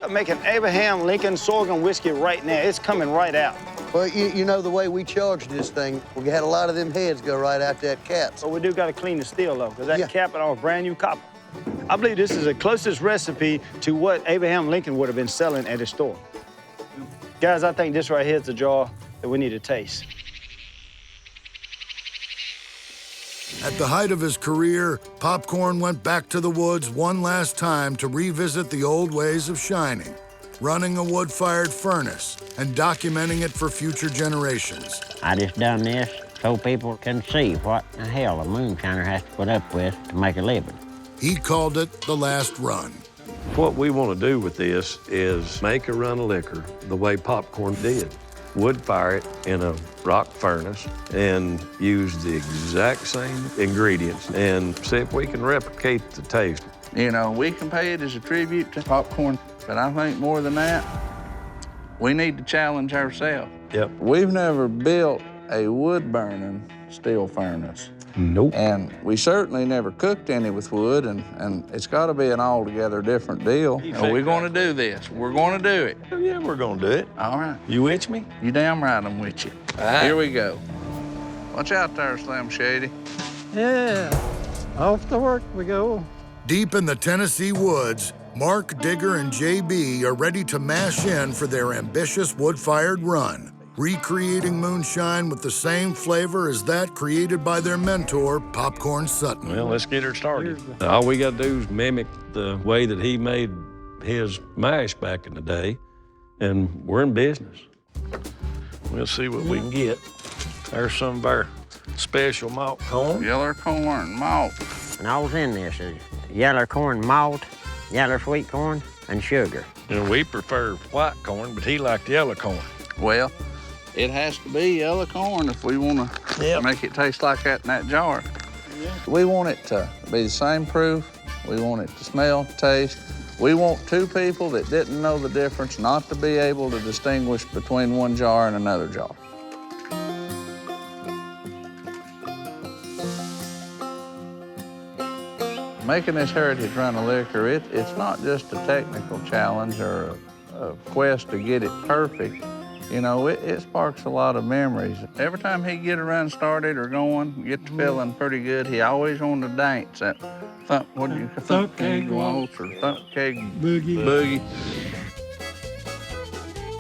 making Abraham Lincoln sorghum whiskey right now. It's coming right out. Well, you know the way we charged this thing, we had a lot of them heads go right out that cap. So we do got to clean the steel, though, because that cap is all brand new copper. I believe this is the closest recipe to what Abraham Lincoln would have been selling at his store. Guys, I think this right here is the jar that we need to taste. At the height of his career, Popcorn went back to the woods one last time to revisit the old ways of shining, running a wood-fired furnace and documenting it for future generations. I just done this so people can see what the hell a moonshiner has to put up with to make a living. He called it the last run. What we want to do with this is make a run of liquor the way Popcorn did. Wood fire it in a rock furnace and use the exact same ingredients and see if we can replicate the taste. You know, we can pay it as a tribute to Popcorn, but I think more than that, we need to challenge ourselves. Yep. We've never built a wood-burning steel furnace. Nope. And we certainly never cooked any with wood, and it's got to be an altogether different deal. Are we going to do this? We're going to do it. Yeah, we're going to do it. All right. You with me? You damn right I'm with you. All right. Here we go. Watch out there, Slim Shady. Yeah, off to work we go. Deep in the Tennessee woods, Mark, Digger, and JB are ready to mash in for their ambitious wood-fired run, recreating moonshine with the same flavor as that created by their mentor, Popcorn Sutton. Well, let's get her started. All we got to do is mimic the way that he made his mash back in the day, and we're in business. We'll see what we can get. There's some of our special malt corn. Yellow corn, malt. And all's in this is yellow corn malt, yellow sweet corn, and sugar. You know, we prefer white corn, but he liked yellow corn. Well, it has to be yellow corn if we want to make it taste like that in that jar. Yeah. We want it to be the same proof. We want it to smell, taste. We want two people that didn't know the difference not to be able to distinguish between one jar and another jar. Making this heritage run of liquor, it's not just a technical challenge or a quest to get it perfect. You know, it sparks a lot of memories. Every time he get a run started or going, get to feeling pretty good, he always wanted to dance that thump keg waltz or thump keg boogie.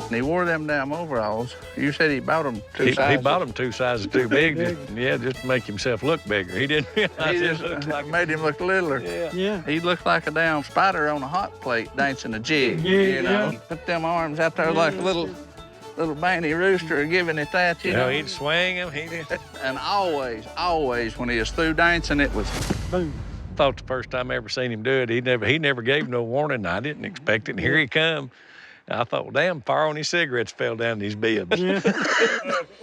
And he wore them damn overalls. You said he bought them two sizes. He bought them two sizes too big. Just to make himself look bigger. He didn't realize he it just looked like made him look littler. Yeah. He looked like a damn spider on a hot plate dancing a jig. You know, put them arms out there like a little banty rooster giving it that, you know. He'd swing him, And always, when he was through dancing, it was boom. Thought the first time I ever seen him do it, he never gave no warning. I didn't expect it, and here he come. I thought, well, damn, fire on his cigarettes fell down his bibs. Yeah.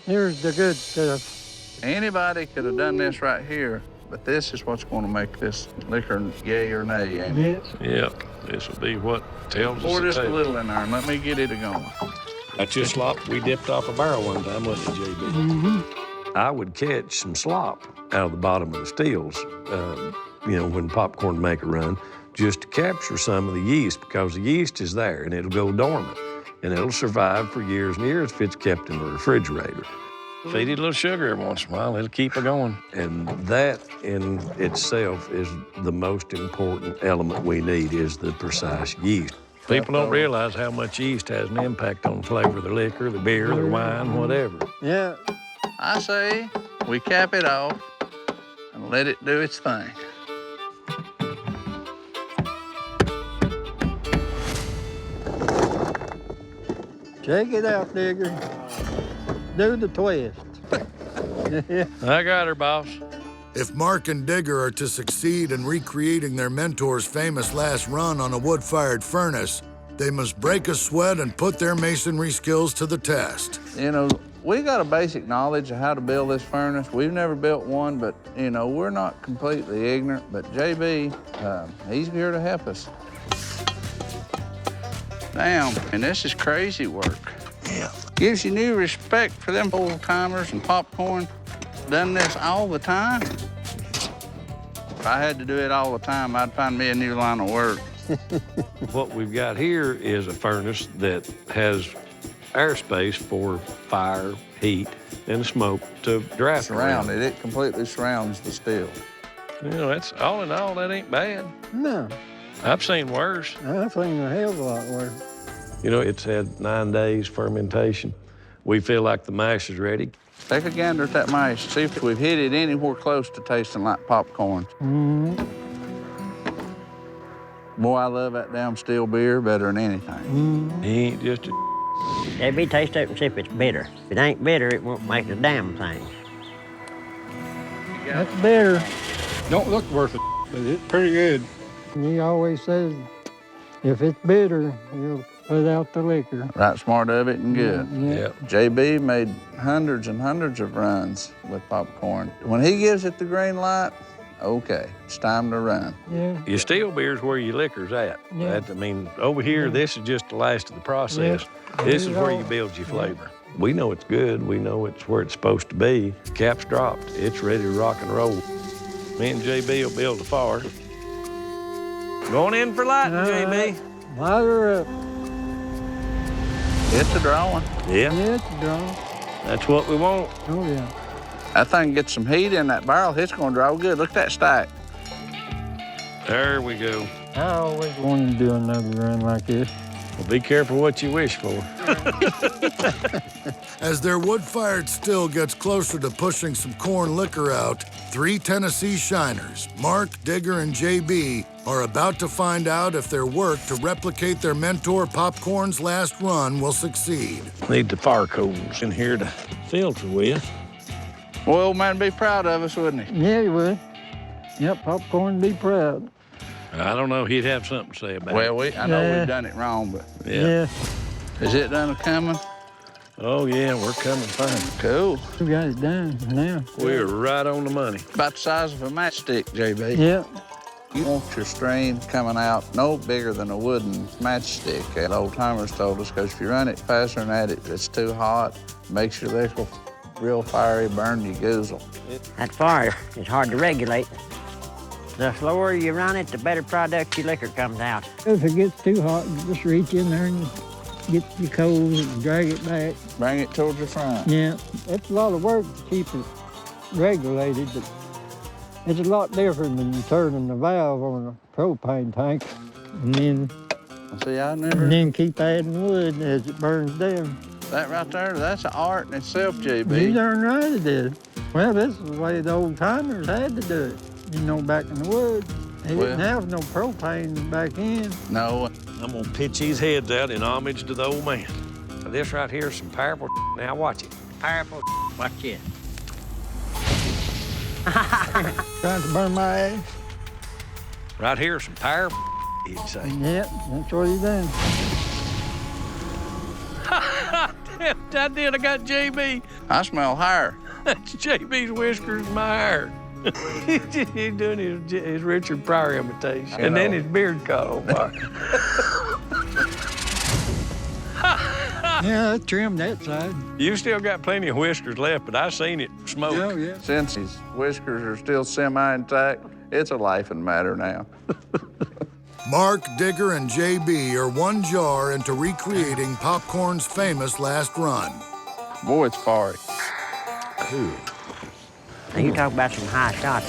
Here's the good stuff. Anybody could have done this right here, but this is what's going to make this liquor yay or nay, ain't it? Yep, this will be what tells us the Pour just a tale. little in there and let me get it going. That's just slop we dipped off a barrel one time, wasn't it, JB? Mm-hmm. I would catch some slop out of the bottom of the stills, when Popcorn make a run, just to capture some of the yeast, because the yeast is there and it'll go dormant and it'll survive for years and years if it's kept in the refrigerator. Feed it a little sugar every once in a while, it'll keep it going. And that in itself is the most important element we need, is the precise yeast. People don't realize how much yeast has an impact on the flavor of the liquor, the beer, the wine, whatever. Yeah. I say we cap it off and let it do its thing. Check it out, Digger. Do the twist. I got her, boss. If Mark and Digger are to succeed in recreating their mentor's famous last run on a wood-fired furnace, they must break a sweat and put their masonry skills to the test. You know, we got a basic knowledge of how to build this furnace. We've never built one, but, you know, we're not completely ignorant. But JB, he's here to help us. Damn, and this is crazy work. Yeah. Gives you new respect for them old-timers and Popcorn. Done this all the time. If I had to do it all the time, I'd find me a new line of work. What we've got here is a furnace that has airspace for fire, heat, and smoke to draft around. Surrounded, it completely surrounds the steel. You know, that's all in all, that ain't bad. No, I've seen worse. I've seen a hell of a lot worse. You know, it's had 9 days fermentation. We feel like the mash is ready. Take a gander at that mash, see if we've hit it anywhere close to tasting like popcorn. Boy, I love that damn steel beer better than anything. He ain't just a JB, taste it and see if it's bitter. If it ain't bitter, it won't make a damn thing. That's bitter. Don't look worth it, but it's pretty good. He always says, if it's bitter, you'll put out the liquor. Right smart of it and good. Yeah. JB made hundreds and hundreds of runs with popcorn. When he gives it the green light, okay, it's time to run. Yeah. Your steel beer's where your liquor's at. Yeah. I mean, over here, this is just the last of the process. Yeah. This is where you build your flavor. We know it's good. We know it's where it's supposed to be. Cap's dropped. It's ready to rock and roll. Me and JB will build a fire. Going in for lighting, JB. Light her up. It's a drawing. Yeah, Yeah, it's a draw. that's what we want. Oh, yeah. That thing gets some heat in that barrel, it's gonna draw good. Look at that stack. There we go. I always wanted to do another run like this. Well, be careful what you wish for. As their wood-fired still gets closer to pushing some corn liquor out, 3 Tennessee shiners, Mark, Digger, and JB, are about to find out if their work to replicate their mentor Popcorn's last run will succeed. Need the fire coals in here to filter with. Boy, old man'd be proud of us, wouldn't he? Yeah, you would. Yep, Popcorn be proud. I don't know, he'd have something to say about Well, it. I know Yeah. we've done it wrong, but Yeah. is it done coming? Oh, yeah, we're coming fine. Cool. We got it done now. We're right on the money. About the size of a matchstick, JB. Yeah. You want your stream coming out no bigger than a wooden matchstick. The old timers told us, because if you run it faster than that, it's too hot, makes your liquor real fiery, burn you goozle. That fire is hard to regulate. The slower you run it, the better product your liquor comes out. If it gets too hot, you just reach in there and get your coals and drag it back. Bring it towards the front. Yeah, it's a lot of work to keep it regulated, but it's a lot different than turning the valve on a propane tank and See, I never... then keep adding wood as it burns down. That right there, that's an art in itself, You JB. darn right it is. Well, this is the way the old timers had to do it. You know, back in the woods, they didn't have no propane back in. No, I'm gonna pitch these heads out in homage to the old man. This right here is some powerful. Now watch it. Powerful. Watch it. Trying to burn my ass. Right here is some powerful, he'd say. Yep, that's what he done. I did, I got JB. I smell higher. That's JB's whiskers in my hair. He's doing his Richard Pryor imitation. And then his beard caught on fire. Yeah, I trimmed that side. You still got plenty of whiskers left, but I seen it smoke. Oh, yeah. Since his whiskers are still semi-intact, it's a laughing matter now. Mark, Digger, and JB are one jar into recreating Popcorn's famous last run. Boy, it's fiery. Now, you talk about some high shots.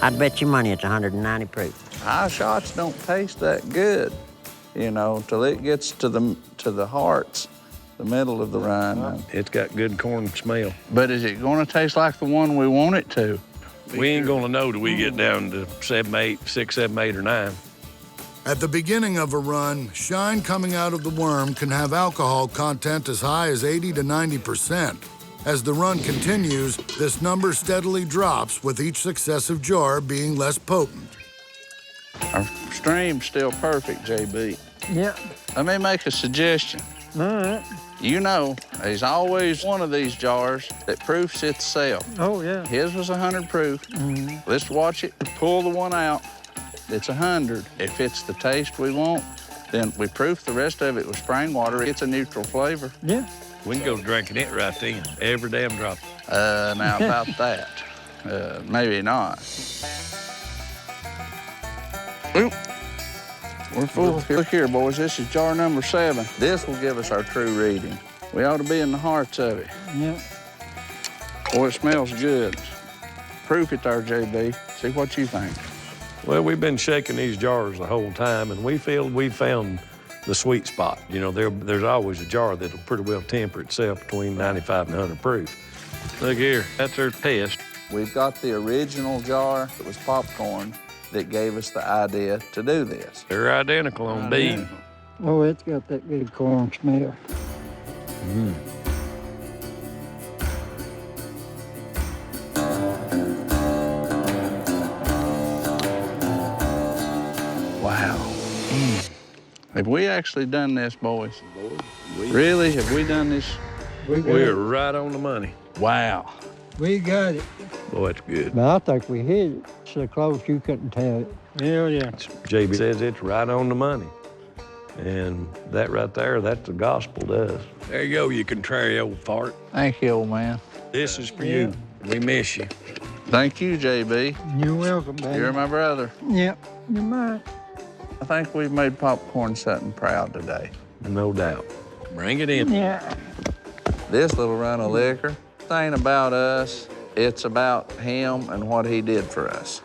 I'd bet you money it's 190 proof. High shots don't taste that good, you know, till it gets to the hearts, the middle of the run. It's got good corn smell. But is it gonna taste like the one we want it to? We ain't gonna know till we get down to 7, 8, 6, 7, 8, or 9. At the beginning of a run, shine coming out of the worm can have alcohol content as high as 80 to 90%. As the run continues, this number steadily drops, with each successive jar being less potent. Our stream's still perfect, JB. Yeah. Let me make a suggestion. All right. You know, there's always one of these jars that proofs itself. Oh, yeah. His was 100 proof. Let's watch it, pull the one out. It's 100. If it's the taste we want, then we proof the rest of it with spring water. It's a neutral flavor. Yeah. We can go drinking it right then. Every damn drop. Now about that, maybe not. Oop. We're full. Look here, boys. This is jar number 7. This will give us our true reading. We ought to be in the hearts of it. Yeah. Boy, it smells good. Proof it there, JB. See what you think. Well, we've been shaking these jars the whole time, and we feel we found the sweet spot. You know, there's always a jar that'll pretty well temper itself between 95 and 100 proof. Look here, that's our test. We've got the original jar that was popcorn that gave us the idea to do this. They're identical on bean. Oh, it's got that good corn smell. Wow. Have we actually done this, boys? Really? Have we done this? We're right on the money. Wow. We got it. Boy, it's good. But I think we hit it so close you couldn't tell it. Hell yeah. JB says it's right on the money. And that right there, that's the gospel does. There you go, you contrary old fart. Thank you, old man. This is for you. We miss you. Thank you, JB. You're welcome, baby. You're my brother. Yep, you're mine. I think we've made Popcorn Sutton proud today. No doubt. Bring it in. Yeah. This little run of liquor, it ain't about us. It's about him and what he did for us.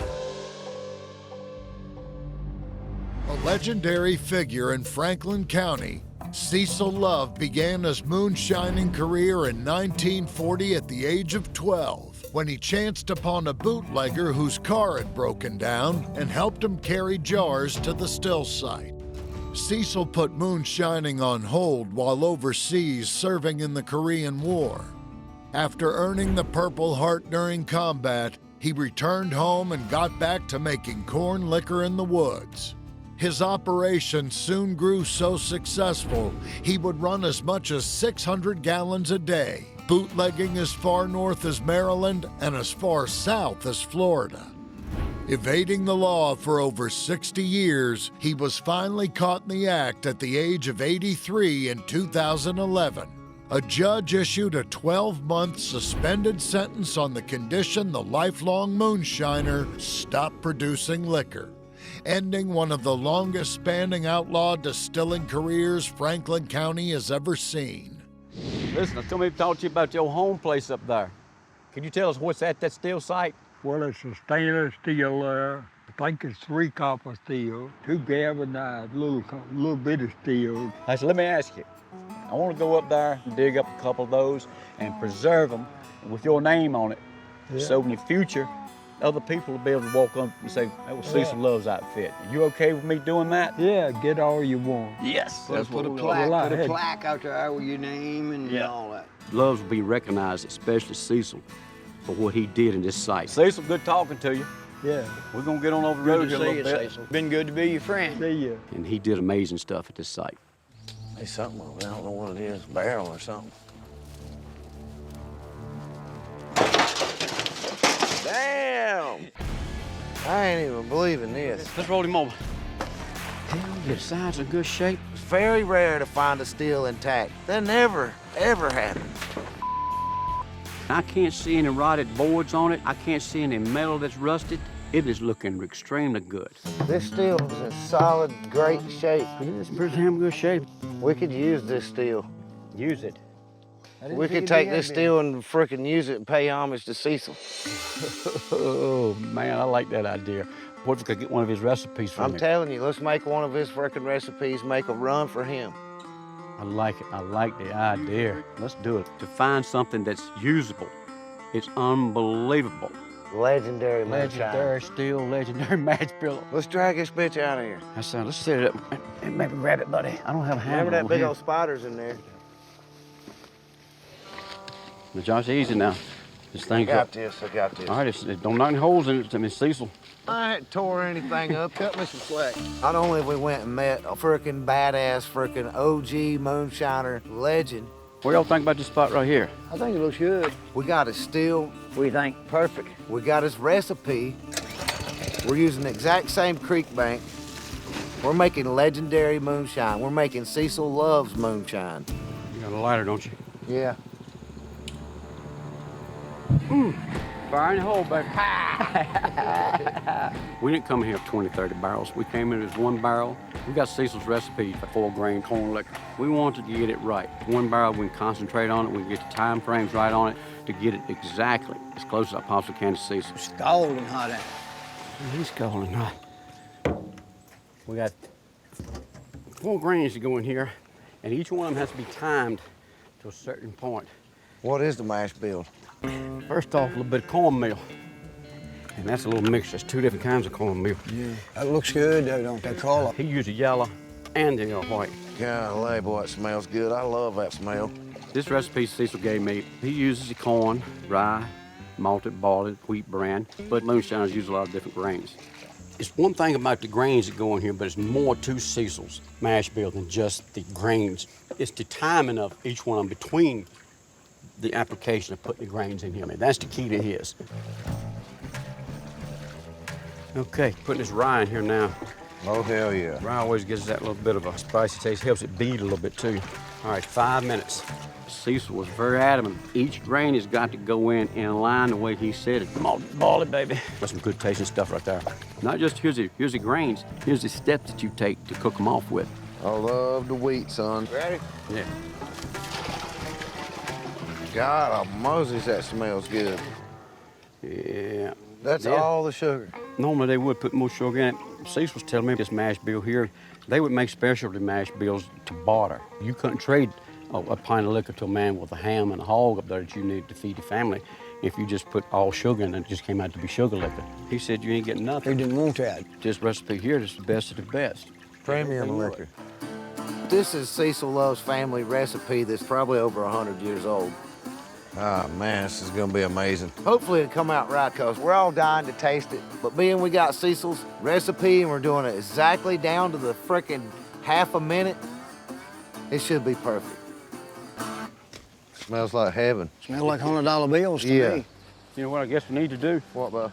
A legendary figure in Franklin County, Cecil Love began his moonshining career in 1940 at the age of 12, when he chanced upon a bootlegger whose car had broken down and helped him carry jars to the still site. Cecil put moonshining on hold while overseas serving in the Korean War. After earning the Purple Heart during combat, he returned home and got back to making corn liquor in the woods. His operation soon grew so successful, he would run as much as 600 gallons a day, bootlegging as far north as Maryland and as far south as Florida. Evading the law for over 60 years, he was finally caught in the act at the age of 83 in 2011. A judge issued a 12-month suspended sentence on the condition the lifelong moonshiner stopped producing liquor, ending one of the longest-spanning outlaw distilling careers Franklin County has ever seen. Listen, tell me to talk to you about your home place up there. Can you tell us what's at that steel site? Well, it's a stainless steel there. I think it's 3 copper steel, 2 galvanized, little bit of steel. I said, let me ask you. I want to go up there and dig up a couple of those and preserve them with your name on it. Yeah. So in the future, other people will be able to walk up and say, that was Cecil Love's outfit. Are you okay with me doing that? Yeah, get all you want. Yes. Put a plaque out there with your name and all that. Loves will be recognized, especially Cecil, for what he did in this site. Cecil, good talking to you. Yeah. We're going to get on over the road Good here to a see little you, bit. Cecil. Been good to be your friend. See ya. And he did amazing stuff at this site. There's something over there. I don't know what it is, a barrel or something. Damn! I ain't even believing this. Let's roll him over. The side's in good shape. It's very rare to find a steel intact. That never, ever happens. I can't see any rotted boards on it. I can't see any metal that's rusted. It is looking extremely good. This steel is in solid, great shape. It's pretty damn good shape. We could use this steel. Use it. We could take this steel and frickin' use it and pay homage to Cecil. Oh, man, I like that idea. What if we could get one of his recipes from him? I'm telling you, let's make one of his frickin' recipes, make a run for him. I like it. I like the idea. Let's do it. To find something that's usable, it's unbelievable. Legendary moonshine. Legendary steel, legendary match bill. Let's drag this bitch out of here. That's let's set it up and maybe grab it, buddy. I don't have a hammer. Remember that on big here. old spider's in there. Now, Josh, easy now. This thing's I got up. this, I got this. All right, don't knock any holes in it. I mean, Cecil. I ain't tore anything up. Cut me some slack. Not only have we went and met a frickin' badass, frickin' OG moonshiner legend. What y'all think about this spot right here? I think it looks good. We got his steel. What do you think? Perfect. We got his recipe. We're using the exact same creek bank. We're making legendary moonshine. We're making Cecil Love's moonshine. You got a lighter, don't you? Yeah. Fire in the hole, baby. We didn't come here with 20, 30 barrels. We came in as 1 barrel. We got Cecil's recipe for 4-grain corn liquor. We wanted to get it right. 1 barrel, we can concentrate on it. We can get the time frames right on it to get it exactly as close as I possibly can to Cecil. Scalding hot out. He's scalding hot. We got 4 grains to go in here, and each one of them has to be timed to a certain point. What is the mash bill? First off, a little bit of cornmeal. And that's a little mixture. It's 2 different kinds of cornmeal. Yeah, that looks good, though, don't they, Carla? He used the yellow and the white. Golly, boy, it smells good. I love that smell. This recipe Cecil gave me, he uses the corn, rye, malted, barley, wheat bran, but moonshiners use a lot of different grains. It's one thing about the grains that go in here, but it's more to Cecil's mash bill than just the grains. It's the timing of each one of them between the application of putting the grains in here. I mean, that's the key to his. Okay, putting this rye in here now. Oh, hell yeah. Rye always gives that little bit of a spicy taste, helps it bead a little bit too. All right, 5 minutes. Cecil was very adamant. Each grain has got to go in line the way he said it. Malted barley, baby. That's some good tasting stuff right there. Not just here's the grains, here's the steps that you take to cook them off with. I love the wheat, son. Ready? Yeah. God, Moses, that smells good. Yeah. That's all the sugar. Normally they would put more sugar in it. Cecil was telling me this mash bill here, they would make specialty mash bills to barter. You couldn't trade a pint of liquor to a man with a ham and a hog up there that you needed to feed the family if you just put all sugar in it. It just came out to be sugar liquor. He said you ain't getting nothing. He didn't want that. This recipe here is the best of the best. Premium liquor. This is Cecil Love's family recipe that's probably over 100 years old. Ah, man, this is gonna be amazing. Hopefully it'll come out right, cause we're all dying to taste it. But being we got Cecil's recipe and we're doing it exactly down to the frickin' half a minute, it should be perfect. Smells like heaven. Smells like $100 bills to me. You know what I guess we need to do? What, bud?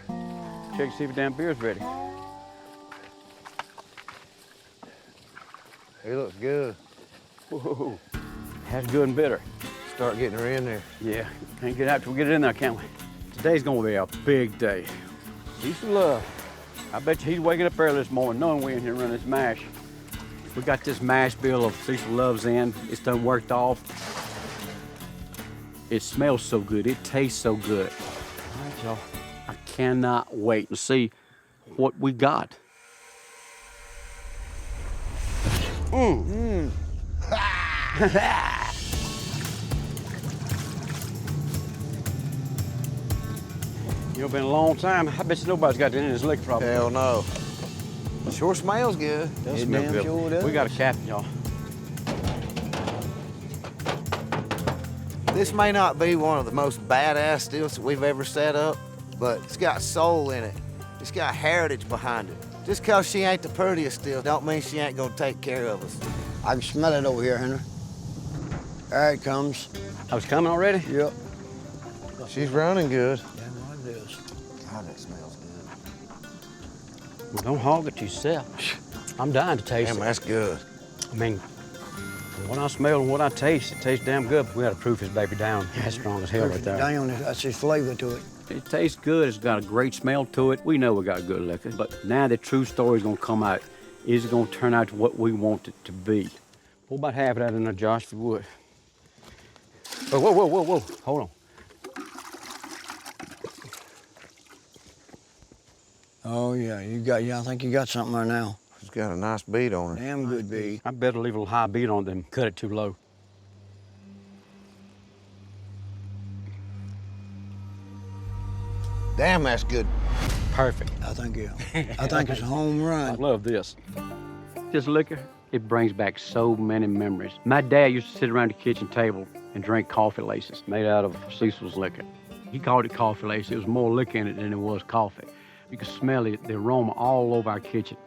Check to see if the damn beer's ready. It looks good. Whoa. That's good and bitter. Start getting her in there. Yeah, can't get out till we get it in there, can we? Today's gonna be a big day. Cecil Love. I bet you he's waking up early this morning knowing we in here running this mash. We got this mash bill of Cecil Love's in. It's done worked off. It smells so good. It tastes so good. All right, y'all. I cannot wait to see what we got. You know, been a long time. I bet you nobody's got any of this liquor problem. Hell no. Sure smells good. Does Isn't it damn good? sure does. We got a captain, y'all. This may not be one of the most badass stills that we've ever set up, but it's got soul in it. It's got heritage behind it. Just cause she ain't the prettiest still don't mean she ain't gonna take care of us. I can smell it over here, Henry. There it comes. I was coming already? Yep. She's running good. Damn right it is. God, that smells good. Well, don't hog it yourself. I'm dying to taste Damn, it. that's good. I mean, from what I smell and what I taste, it tastes damn good. But we got to proof this baby down. That's strong as hell right there. Down, that's his flavor to it. It tastes good. It's got a great smell to it. We know we got good liquor. But now the true story's gonna come out. Is it gonna turn out to what we want it to be? Pull about half of that in there, Josh, if you would. Oh, whoa, whoa, whoa, whoa. Hold on. Oh yeah, I think you got something there now. She's got a nice beat on her. Damn good beat. I better leave a little high beat on it than cut it too low. Damn, that's good. Perfect. I think it's a home I run. love this. This liquor, it brings back so many memories. My dad used to sit around the kitchen table and drink coffee laces made out of Cecil's liquor. He called it coffee lace. It was more liquor in it than it was coffee. You could smell it, the aroma all over our kitchen.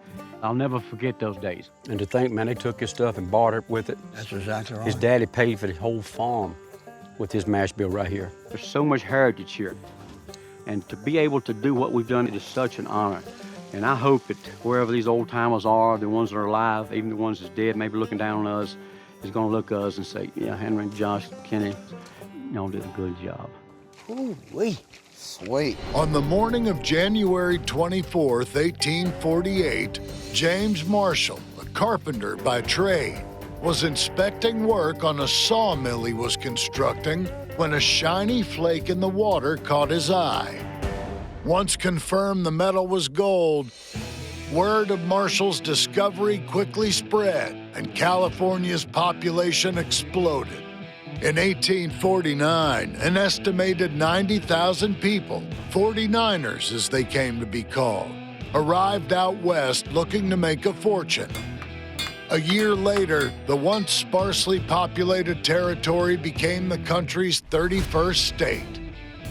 I'll never forget those days. And to think, man, they took his stuff and bartered with it. That's exactly right. His daddy paid for the whole farm with his mash bill right here. There's so much heritage here. And to be able to do what we've done, it is such an honor. And I hope that wherever these old timers are, the ones that are alive, even the ones that's dead, maybe looking down on us, is gonna look at us and say, yeah, Henry, Josh, Kenny, y'all did a good job. Ooh-wee. Sweet. On the morning of January 24th, 1848, James Marshall, a carpenter by trade, was inspecting work on a sawmill he was constructing when a shiny flake in the water caught his eye. Once confirmed the metal was gold, word of Marshall's discovery quickly spread and California's population exploded. In 1849, an estimated 90,000 people, 49ers as they came to be called, arrived out west looking to make a fortune. A year later, the once sparsely populated territory became the country's 31st state.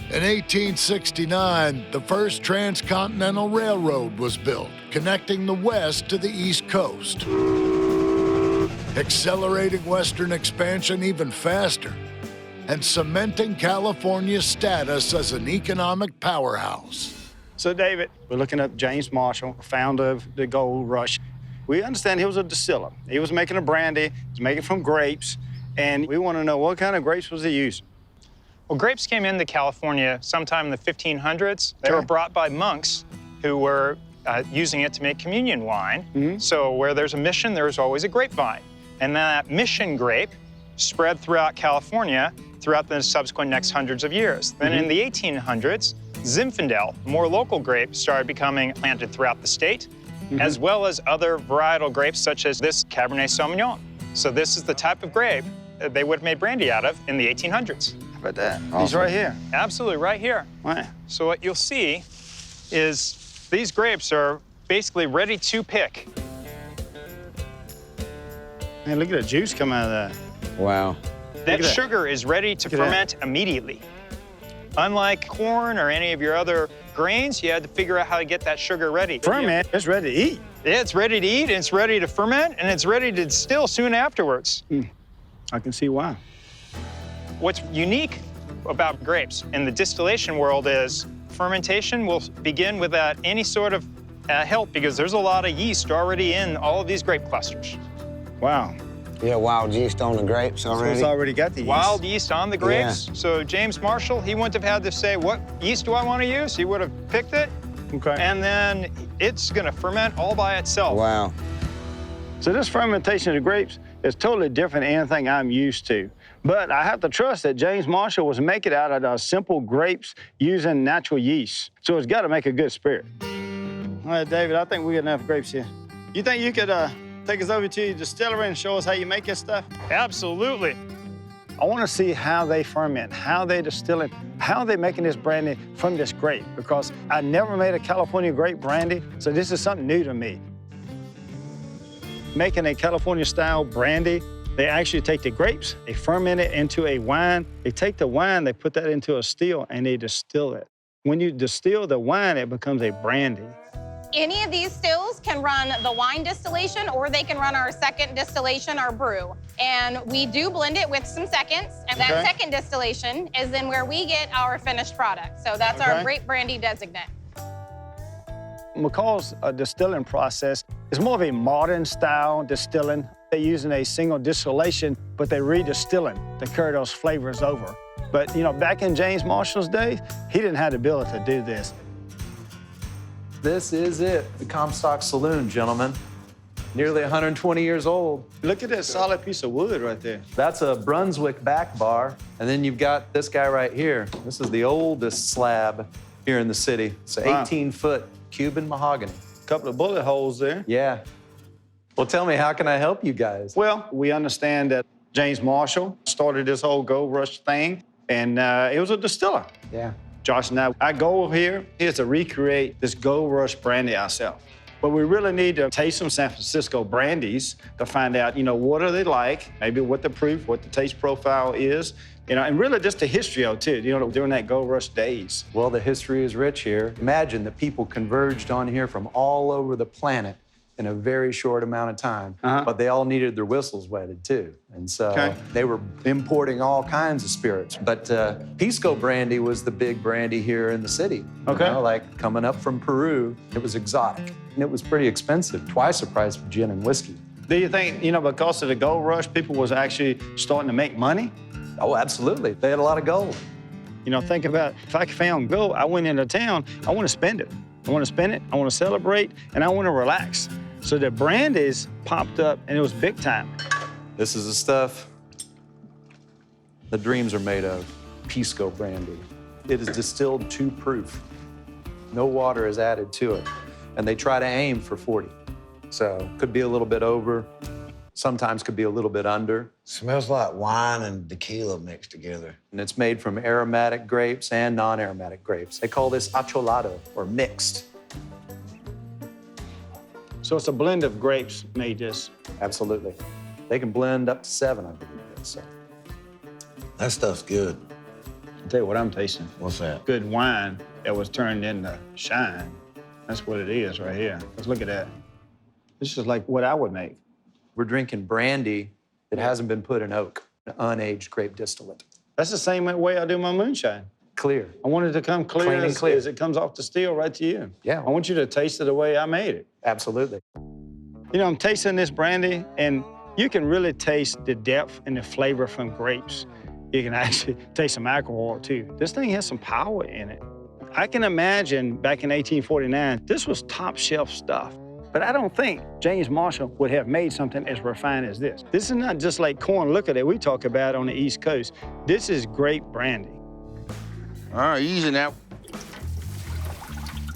In 1869, the first transcontinental railroad was built, connecting the West to the East Coast, accelerating Western expansion even faster and cementing California's status as an economic powerhouse. So, David, we're looking at James Marshall, founder of the gold rush. We understand he was a distiller. He was making a brandy, he was making it from grapes, and we want to know what kind of grapes was he using? Well, grapes came into California sometime in the 1500s. They were brought by monks who were using it to make communion wine. So where there's a mission, there's always a grapevine. And that mission grape spread throughout California throughout the subsequent next hundreds of years. Then in the 1800s, Zinfandel, more local grapes, started becoming planted throughout the state, as well as other varietal grapes such as this Cabernet Sauvignon. So this is the type of grape that they would have made brandy out of in the 1800s. How about that? Awesome. He's right here. Absolutely, right here. Wow. So what you'll see is these grapes are basically ready to pick. Man, look at the juice come out of that. Wow. That sugar is ready to ferment immediately. Unlike corn or any of your other grains, you had to figure out how to get that sugar ready. Ferment, it's ready to eat. Yeah, it's ready to eat, and it's ready to ferment, and it's ready to distill soon afterwards. I can see why. What's unique about grapes in the distillation world is fermentation will begin without any sort of help because there's a lot of yeast already in all of these grape clusters. Wow. Yeah, wild yeast on the grapes already. So it's already got the yeast. Wild yeast on the grapes. Yeah. So James Marshall, he wouldn't have had to say, what yeast do I want to use? He would have picked it. Okay. And then it's going to ferment all by itself. Wow. So this fermentation of grapes is totally different than anything I'm used to. But I have to trust that James Marshall was making it out of simple grapes using natural yeast. So it's got to make a good spirit. All right, David, I think we got enough grapes here. You think you could take us over to your distillery and show us how you make this stuff? Absolutely. I want to see how they ferment, how they distill it, how they're making this brandy from this grape, because I never made a California grape brandy, so this is something new to me. Making a California-style brandy, they actually take the grapes, they ferment it into a wine. They take the wine, they put that into a still, and they distill it. When you distill the wine, it becomes a brandy. Any of these stills can run the wine distillation, or they can run our second distillation, our brew. And we do blend it with some seconds, and that second distillation is then where we get our finished product. So that's our grape brandy designate. McCall's distilling process is more of a modern style distilling. They're using a single distillation, but they're redistilling to carry those flavors over. But, you know, back in James Marshall's day, he didn't have the ability to do this. This is it, the Comstock Saloon, gentlemen. Nearly 120 years old. Look at that solid piece of wood right there. That's a Brunswick back bar. And then you've got this guy right here. This is the oldest slab here in the city. It's an 18-foot Cuban mahogany. Couple of bullet holes there. Yeah. Well, tell me, how can I help you guys? Well, we understand that James Marshall started this whole gold rush thing, and it was a distiller. Yeah. Josh and I, our goal here is to recreate this gold rush brandy ourselves. But we really need to taste some San Francisco brandies to find out, you know, what are they like, maybe what the proof, what the taste profile is, you know, and really just the history of it too, you know, during that gold rush days. Well, the history is rich here. Imagine that people converged on here from all over the planet in a very short amount of time, but they all needed their whistles wetted too. And so they were importing all kinds of spirits. But Pisco brandy was the big brandy here in the city. You know, like coming up from Peru, it was exotic. And it was pretty expensive, twice the price of gin and whiskey. Do you think, you know, because of the gold rush, people was actually starting to make money? Oh, absolutely. They had a lot of gold. You know, think about if I found gold, I went into town, I want to spend it. I want to spend it, I want to celebrate, and I want to relax. So the brandies popped up, and it was big time. This is the stuff the dreams are made of, Pisco brandy. It is distilled to proof. No water is added to it. And they try to aim for 40. So could be a little bit over, sometimes could be a little bit under. Smells like wine and tequila mixed together. And it's made from aromatic grapes and non-aromatic grapes. They call this acholado, or mixed. So it's a blend of grapes made this. Absolutely. They can blend up to 7, I believe. So. That stuff's good. I'll tell you what I'm tasting. What's that? Good wine that was turned into shine. That's what it is right here. Let's look at that. This is like what I would make. We're drinking brandy that hasn't been put in oak, an unaged grape distillate. That's the same way I do my moonshine. Clear. I want it to come clear, Clean and clear as it comes off the still right to you. Yeah. I want you to taste it the way I made it. Absolutely. You know, I'm tasting this brandy, and you can really taste the depth and the flavor from grapes. You can actually taste some alcohol, too. This thing has some power in it. I can imagine back in 1849, this was top shelf stuff. But I don't think James Marshall would have made something as refined as this. This is not just like corn liquor that we talk about on the East Coast. This is grape brandy. All right, easy now.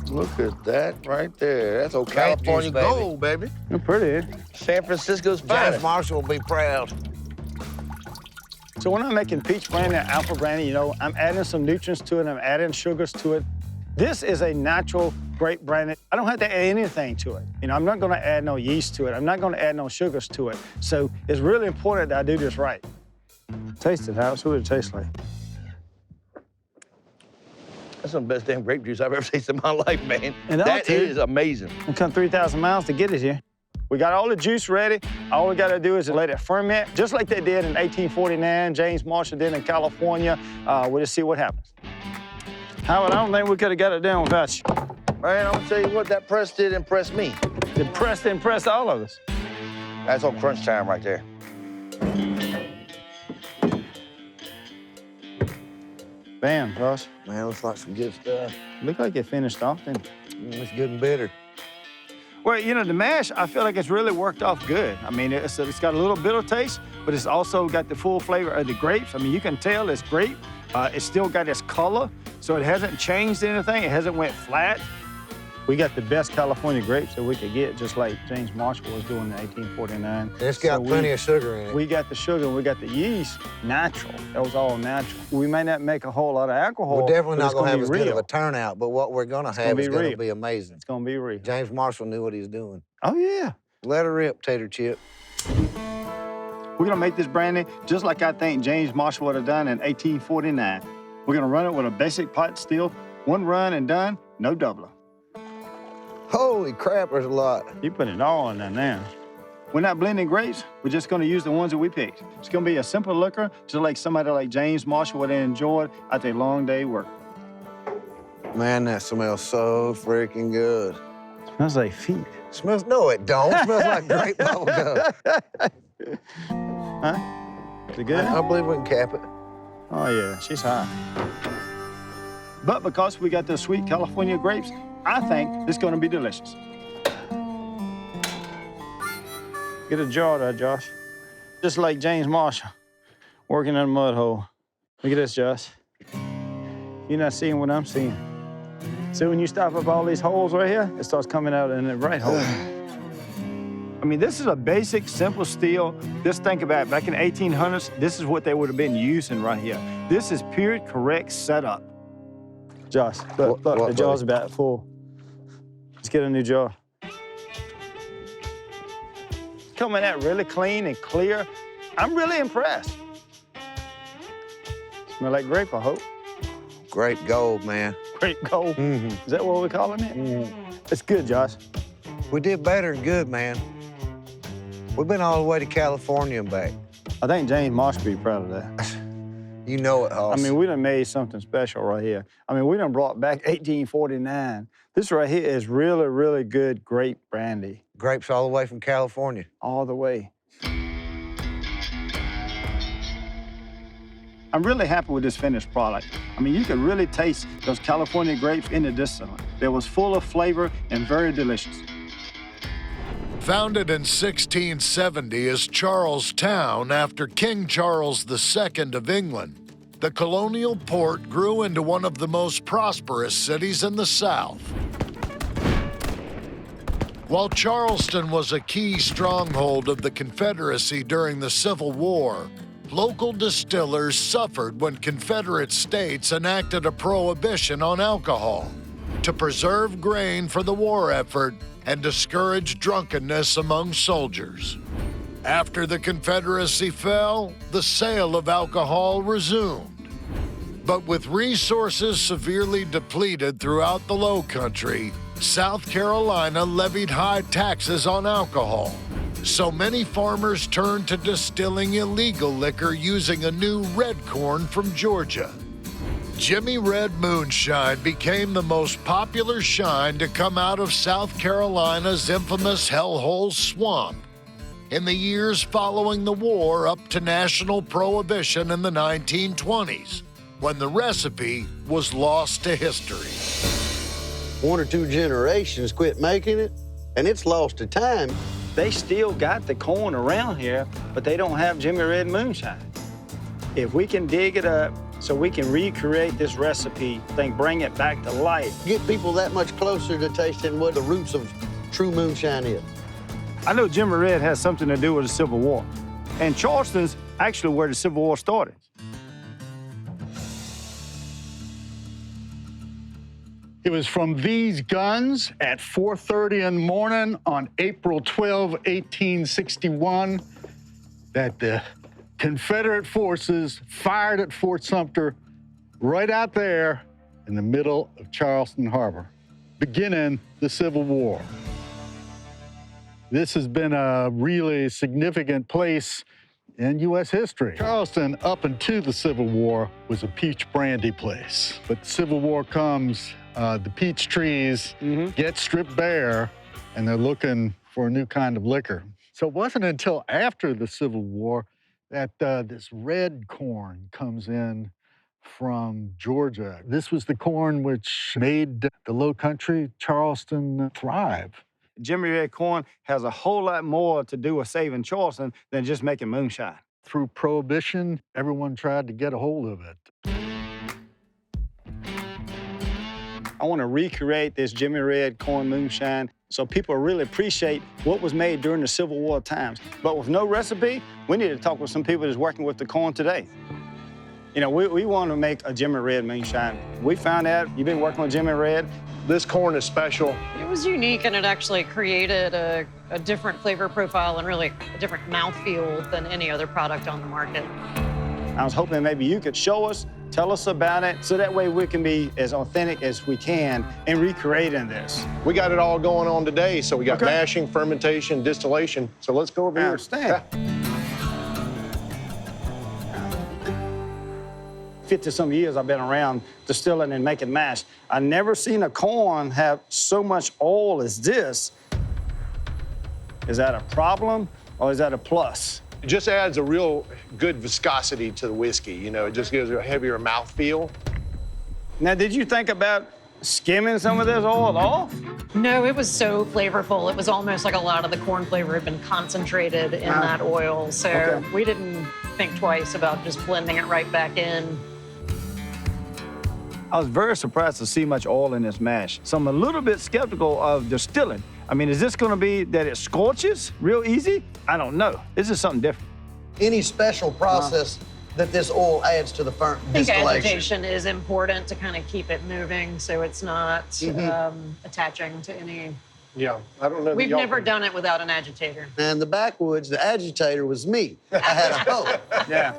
Look at that right there. That's old California gold, baby. They're pretty. San Francisco's finest. James Marshall will be proud. So when I'm making peach brandy and apple brandy, you know, I'm adding some nutrients to it, I'm adding sugars to it. This is a natural grape brandy. I don't have to add anything to it. You know, I'm not gonna add no yeast to it. I'm not gonna add no sugars to it. So it's really important that I do this right. Taste it, Howard. See what it tastes like. That's some of the best damn grape juice I've ever tasted in my life, man. And that is amazing. We come 3,000 miles to get it here. We got all the juice ready. All we got to do is let it ferment, just like they did in 1849, James Marshall did in California. We'll just see what happens. Howard, I don't think we could have got it done without you. Man, I'm gonna tell you what, that press did impress me. Impressed all of us. That's on crunch time right there. Bam, Josh. Man, looks like some good stuff. Look like it finished off, then. It's good and bitter. Well, you know, the mash, I feel like it's really worked off good. I mean, it's got a little bitter taste, but it's also got the full flavor of the grapes. I mean, you can tell it's grape. It's still got its color, so it hasn't changed anything. It hasn't went flat. We got the best California grapes that we could get, just like James Marshall was doing in 1849. It's got plenty of sugar in it. We got the sugar and we got the yeast natural. That was all natural. We may not make a whole lot of alcohol. We're definitely not gonna have as real. good of a turnout, but what we're gonna have is gonna be amazing. It's gonna be real. James Marshall knew what he's doing. Oh, yeah. Let her rip, Tater Chip. We're gonna make this brandy just like I think James Marshall would have done in 1849. We're gonna run it with a basic pot still, one run and done, no doubler. Holy crap, there's a lot. You put it all in there now. We're not blending grapes, we're just gonna use the ones that we picked. It's gonna be a simple liquor, just like somebody like James Marshall would have enjoyed after a long day work. Man, that smells so freaking good. Smells like feet. Smells, no it don't. It smells like grape bubble gum. Huh? Is it good? I believe we can cap it. Oh yeah, she's hot. But because we got the sweet California grapes, I think it's gonna be delicious. Get a jar there, Josh. Just like James Marshall, working in a mud hole. Look at this, Josh. You're not seeing what I'm seeing. See, when you stop up all these holes right here, it starts coming out in the right hole. I mean, this is a basic, simple steel. Just think about it, back in the 1800s, this is what they would have been using right here. This is pure, correct setup. Josh, look, the jar's about full. Let's get a new jar. Coming out really clean and clear. I'm really impressed. Smell like grape, I hope. Grape gold, man. Grape gold? Mm-hmm. Is that what we're calling it? Mm-hmm. It's good, Josh. We did better than good, man. We've been all the way to California and back. I think James Marshall would be proud of that. You know it, Hoss. I mean, we done made something special right here. I mean, we done brought back 1849. This right here is really, really good grape brandy. Grapes all the way from California. All the way. I'm really happy with this finished product. I mean, you can really taste those California grapes in the distillate. It was full of flavor and very delicious. Founded in 1670 as Charlestown after King Charles II of England, the colonial port grew into one of the most prosperous cities in the South. While Charleston was a key stronghold of the Confederacy during the Civil War, local distillers suffered when Confederate states enacted a prohibition on alcohol to preserve grain for the war effort and discourage drunkenness among soldiers. After the Confederacy fell, the sale of alcohol resumed. But with resources severely depleted throughout the Low Country, South Carolina levied high taxes on alcohol. So many farmers turned to distilling illegal liquor using a new red corn from Georgia. Jimmy Red Moonshine became the most popular shine to come out of South Carolina's infamous Hellhole Swamp in the years following the war up to national prohibition in the 1920s, when the recipe was lost to history. 1 or 2 generations quit making it, and it's lost to time. They still got the corn around here, but they don't have Jimmy Red Moonshine. If we can dig it up so we can recreate this recipe, bring it back to life. Get people that much closer to tasting what the roots of true moonshine is. I know Jimmy Red has something to do with the Civil War, and Charleston's actually where the Civil War started. It was from these guns at 4:30 in the morning on April 12, 1861, that the Confederate forces fired at Fort Sumter right out there in the middle of Charleston Harbor, beginning the Civil War. This has been a really significant place in U.S. history. Charleston, up until the Civil War, was a peach brandy place. But the Civil War comes, the peach trees get stripped bare, and they're looking for a new kind of liquor. So it wasn't until after the Civil War that this red corn comes in from Georgia. This was the corn which made the Low Country, Charleston, thrive. Jimmy Red corn has a whole lot more to do with saving Charleston than just making moonshine. Through Prohibition, everyone tried to get a hold of it. I want to recreate this Jimmy Red corn moonshine so people really appreciate what was made during the Civil War times. But with no recipe, we need to talk with some people that's working with the corn today. You know, we want to make a Jimmy Red moonshine. We found out you've been working with Jimmy Red. This corn is special. It was unique, and it actually created a different flavor profile and really a different mouthfeel than any other product on the market. I was hoping maybe you could show us, tell us about it, so that way we can be as authentic as we can in recreating this. We got it all going on today, so we got mashing, fermentation, distillation. So let's go over here. I understand. Yeah. 50-some years I've been around distilling and making mash. I've never seen a corn have so much oil as this. Is that a problem or is that a plus? It just adds a real good viscosity to the whiskey. You know, it just gives it a heavier mouthfeel. Now, did you think about skimming some of this oil off? No, it was so flavorful. It was almost like a lot of the corn flavor had been concentrated in that oil. So we didn't think twice about just blending it right back in. I was very surprised to see much oil in this mash. So I'm a little bit skeptical of distilling. I mean, is this going to be that it scorches real easy? I don't know. This is something different. Any special process that this oil adds to the distillation? I think agitation is important to kind of keep it moving so it's not attaching to any... Yeah, I don't know. We've never done it without an agitator. And the backwoods, the agitator was me. I had a hope. Yeah.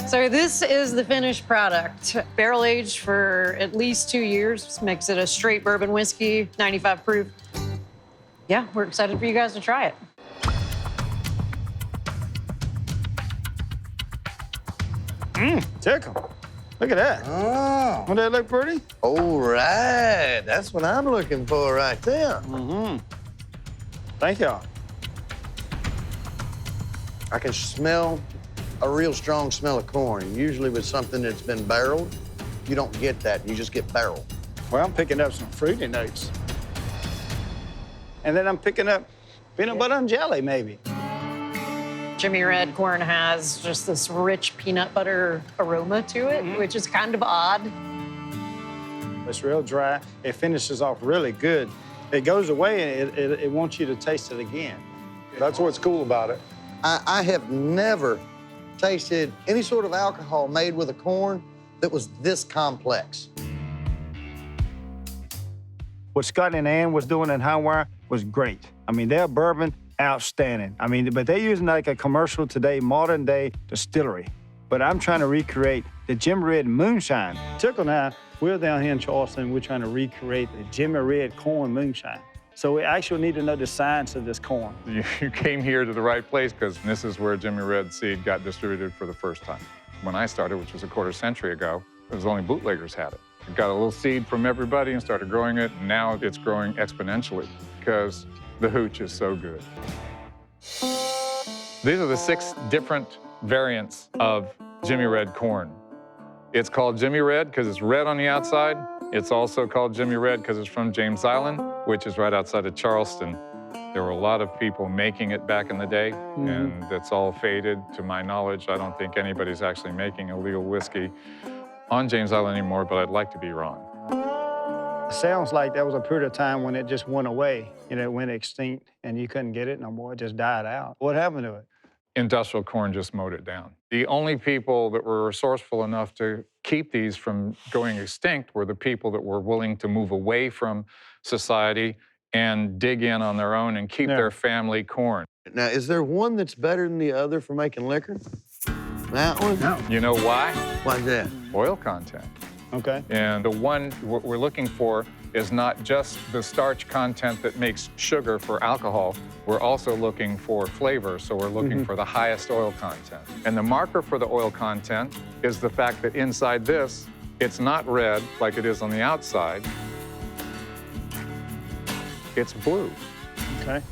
So this is the finished product. Barrel aged for at least 2 years. This makes it a straight bourbon whiskey, 95 proof. Yeah, we're excited for you guys to try it. Tickle. Look at that. Oh. Won't that look pretty? All right. That's what I'm looking for right there. Thank y'all. I can smell a real strong smell of corn. Usually with something that's been barreled, you don't get that. You just get barrel. Well, I'm picking up some fruity notes. And then I'm picking up peanut butter and jelly, maybe. Jimmy Red corn has just this rich peanut butter aroma to it, which is kind of odd. It's real dry. It finishes off really good. It goes away and it wants you to taste it again. That's what's cool about it. I have never tasted any sort of alcohol made with a corn that was this complex. What Scott and Ann was doing in Highwire was great. I mean, their bourbon, outstanding. I mean, but they're using like a commercial today, modern day distillery. But I'm trying to recreate the Jimmy Red moonshine. Tickle now, we're down here in Charleston, we're trying to recreate the Jimmy Red corn moonshine. So we actually need to know the science of this corn. You came here to the right place because this is where Jimmy Red seed got distributed for the first time. When I started, which was a quarter century ago, it was only bootleggers had it. We got a little seed from everybody and started growing it, and now it's growing exponentially because the hooch is so good. These are the 6 different variants of Jimmy Red corn. It's called Jimmy Red because it's red on the outside. It's also called Jimmy Red because it's from James Island, which is right outside of Charleston. There were a lot of people making it back in the day, and it's all faded. To my knowledge, I don't think anybody's actually making illegal whiskey on James Island anymore, but I'd like to be wrong. It sounds like there was a period of time when it just went away. You know, it went extinct, and you couldn't get it no more. It just died out. What happened to it? Industrial corn just mowed it down. The only people that were resourceful enough to keep these from going extinct were the people that were willing to move away from society and dig in on their own and keep their family corn. Now, is there one that's better than the other for making liquor? That one? No. You know why? Why's that? Oil content. Okay. And the one what we're looking for is not just the starch content that makes sugar for alcohol. We're also looking for flavor, so we're looking for the highest oil content. And the marker for the oil content is the fact that inside this, it's not red like it is on the outside. It's blue. Okay.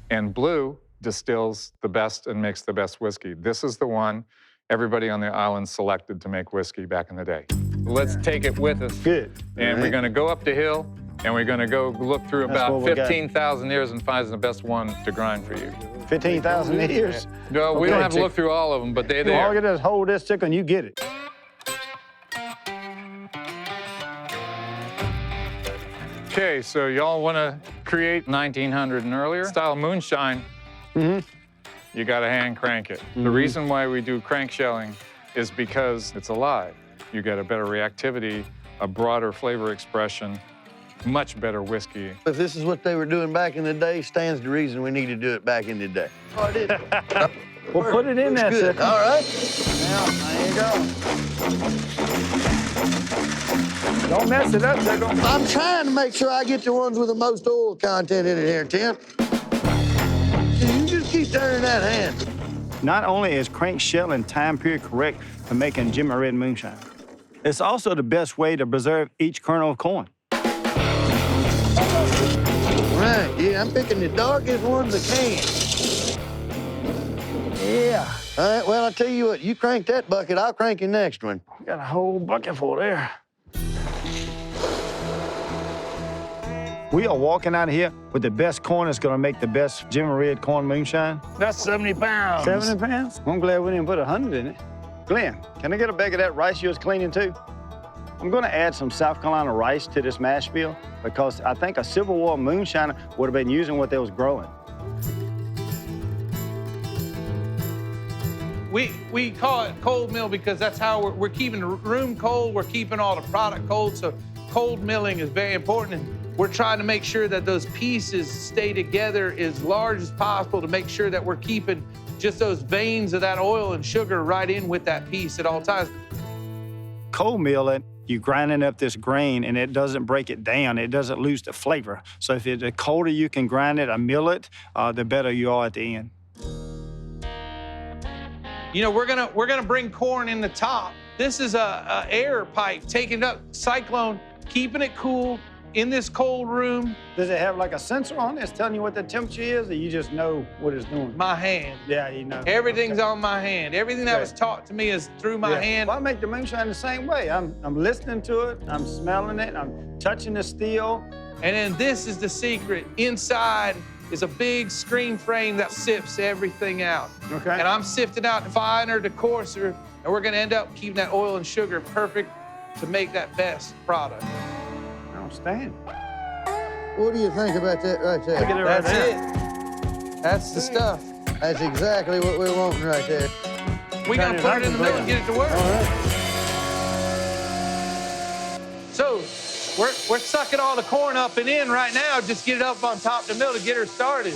And blue distills the best and makes the best whiskey. This is the one everybody on the island selected to make whiskey back in the day. Let's take it with us. Good. And we're gonna go up the hill, and we're gonna go look through about 15,000 years and find the best one to grind for you. 15,000 years? No, we don't have to look through all of them, but they're there. All you do is hold this tickle and you get it. Okay, so y'all wanna create 1900 and earlier style moonshine. You gotta hand crank it. The reason why we do crank shelling is because it's alive. You get a better reactivity, a broader flavor expression, much better whiskey. If this is what they were doing back in the day, stands to reason we need to do it back in the day. Oh, I did. Well, put it in there, good. All right. Now, there you go. Don't mess it up, Tickle. I'm trying to make sure I get the ones with the most oil content in it here, Tim. You just keep turning that hand. Not only is crank shelling time period correct for making Jimmy Red moonshine, it's also the best way to preserve each kernel of corn. Right, yeah, I'm picking the darkest ones I can. Yeah. All right, well, I'll tell you what, you crank that bucket, I'll crank your next one. Got a whole bucket full there. We are walking out of here with the best corn that's gonna make the best Jimmy Red corn moonshine. That's 70 pounds. 70 pounds? I'm glad we didn't put 100 in it. Glenn, can I get a bag of that rice you was cleaning too? I'm gonna add some South Carolina rice to this mash bill because I think a Civil War moonshiner would have been using what they was growing. We call it cold mill because that's how we're keeping the room cold, we're keeping all the product cold, so cold milling is very important. And we're trying to make sure that those pieces stay together as large as possible to make sure that we're keeping just those veins of that oil and sugar right in with that piece at all times. Cold milling, you're grinding up this grain and it doesn't break it down. It doesn't lose the flavor. So if the colder you can grind it or mill it, the better you are at the end. You know, we're gonna bring corn in the top. This is a air pipe taking it up, cyclone, keeping it cool, in this cold room. Does it have like a sensor on it that's telling you what the temperature is, or you just know what it's doing? My hand. Yeah, you know. Everything's on my hand. Everything that was taught to me is through my hand. Well, I make the moonshine the same way. I'm listening to it, I'm smelling it, I'm touching the steel. And then this is the secret. Inside is a big screen frame that sifts everything out. Okay. And I'm sifting out the finer to coarser, and we're gonna end up keeping that oil and sugar perfect to make that best product. Outstanding. What do you think about that right there? Look at it right That's there. it. That's the stuff. That's exactly what we're wanting right there. We gotta put it in the middle and get it to work. All right. So we're sucking all the corn up and in right now. Just get it up on top of the mill to get her started.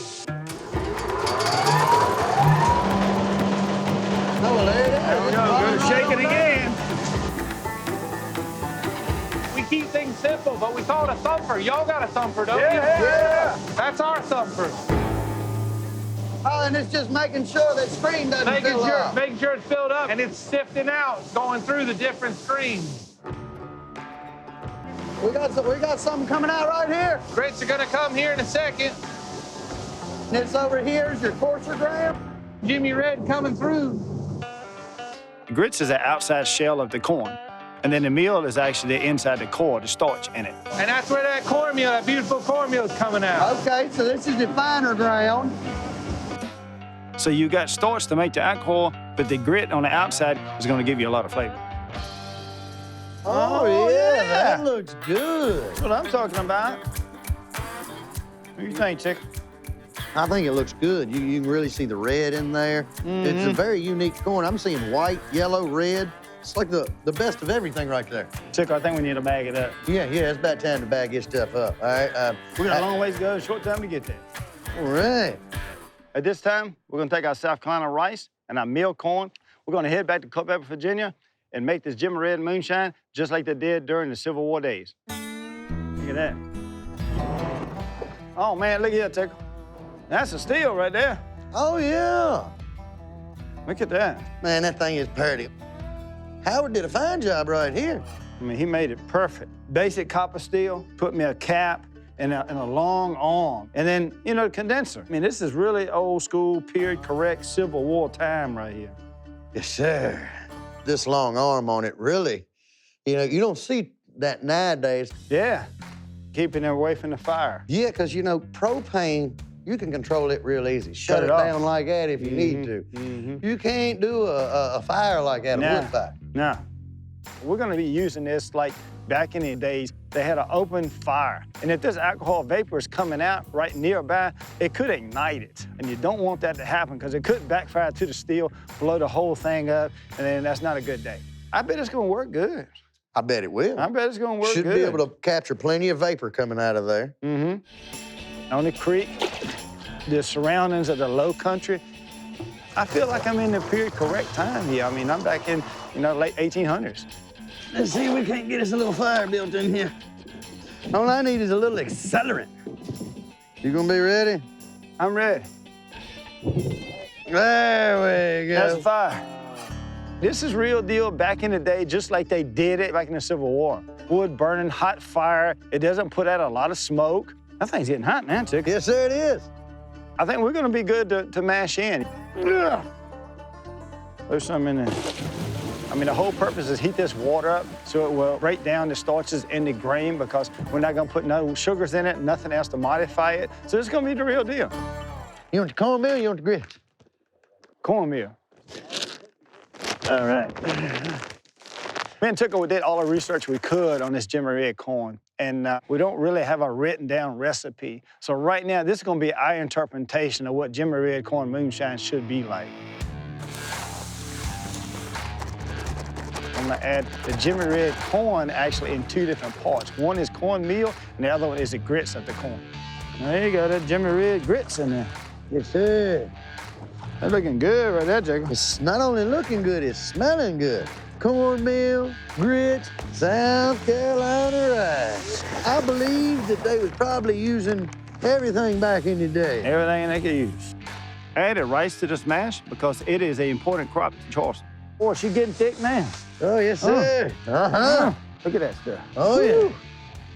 Oh, there we go. Good. Shake it again. We keep things simple, but we call it a thumper. Y'all got a thumper, don't you? Yeah. That's our thumper. Oh, and it's just making sure that screen doesn't fill up. Making sure it's filled up, and it's sifting out, going through the different screens. We got something coming out right here. Grits are gonna come here in a second. This over here is your coarser gram. Jimmy Red coming through. Grits is the outside shell of the corn. And then the meal is actually inside the core, the starch in it. And that's where that cornmeal, that beautiful cornmeal is coming out. Okay, so this is the finer ground. So you got starch to make the alcohol, but the grit on the outside is going to give you a lot of flavor. Oh yeah, that looks good. That's what I'm talking about. What do you think, Chick? I think it looks good. You can really see the red in there. It's a very unique corn. I'm seeing white, yellow, red. It's like the best of everything right there. Chick, I think we need to bag it up. Yeah, it's about time to bag this stuff up. All right. We got a long ways to go, short time to get there. All right. At this time, we're going to take our South Carolina rice and our meal corn. We're going to head back to Culpeper, Virginia, and make this Jimmy Red moonshine just like they did during the Civil War days. Look at that. Oh, man, look here, Tickle. That's a steal right there. Oh, yeah. Look at that. Man, that thing is pretty. Howard did a fine job right here. I mean, he made it perfect. Basic copper steel, put me a cap and a long arm. And then, you know, the condenser. I mean, this is really old school, period correct Civil War time right here. Yes, sir. This long arm on it, really, you know, you don't see that nowadays. Yeah, keeping it away from the fire. Yeah, because, you know, propane, you can control it real easy. Shut it off. down like that if you need to. You can't do a fire like that, a wood fire. No. We're going to be using this like back in the days. They had an open fire. And if this alcohol vapor is coming out right nearby, it could ignite it. And you don't want that to happen because it could backfire to the steel, blow the whole thing up, and then that's not a good day. I bet it's going to work good. I bet it will. I bet it's going to work good. Should be able to capture plenty of vapor coming out of there. On the creek, the surroundings of the low country, I feel like I'm in the period correct time here. I mean, I'm back in, you know, late 1800s. Let's see if we can't get us a little fire built in here. All I need is a little accelerant. You gonna be ready? I'm ready. There we go. That's fire. This is real deal back in the day, just like they did it back in the Civil War. Wood burning, hot fire. It doesn't put out a lot of smoke. That thing's getting hot now, Tick. Yes, sir, it is. I think we're gonna be good to mash in. There's some in there. I mean, the whole purpose is heat this water up so it will break down the starches in the grain because we're not gonna put no sugars in it, nothing else to modify it. So it's gonna be the real deal. You want the cornmeal or you want the grits? Cornmeal. All right. Me and Tickle did all the research we could on this Jimmy Red corn, and we don't really have a written down recipe. So right now, this is gonna be our interpretation of what Jimmy Red corn moonshine should be like. I'm gonna add the Jimmy Red corn actually in two different parts. One is cornmeal, and the other one is the grits of the corn. There you go, that Jimmy Red grits in there. Yes, sir. They're looking good right there, Jacob. It's not only looking good, it's smelling good. Cornmeal, grits, South Carolina rice. I believe that they was probably using everything back in the day. Everything they could use. Added rice to this mash because it is an important crop to Charleston. Boy, she's getting thick now. Oh, yes, sir. Look at that stuff. Oh, yeah.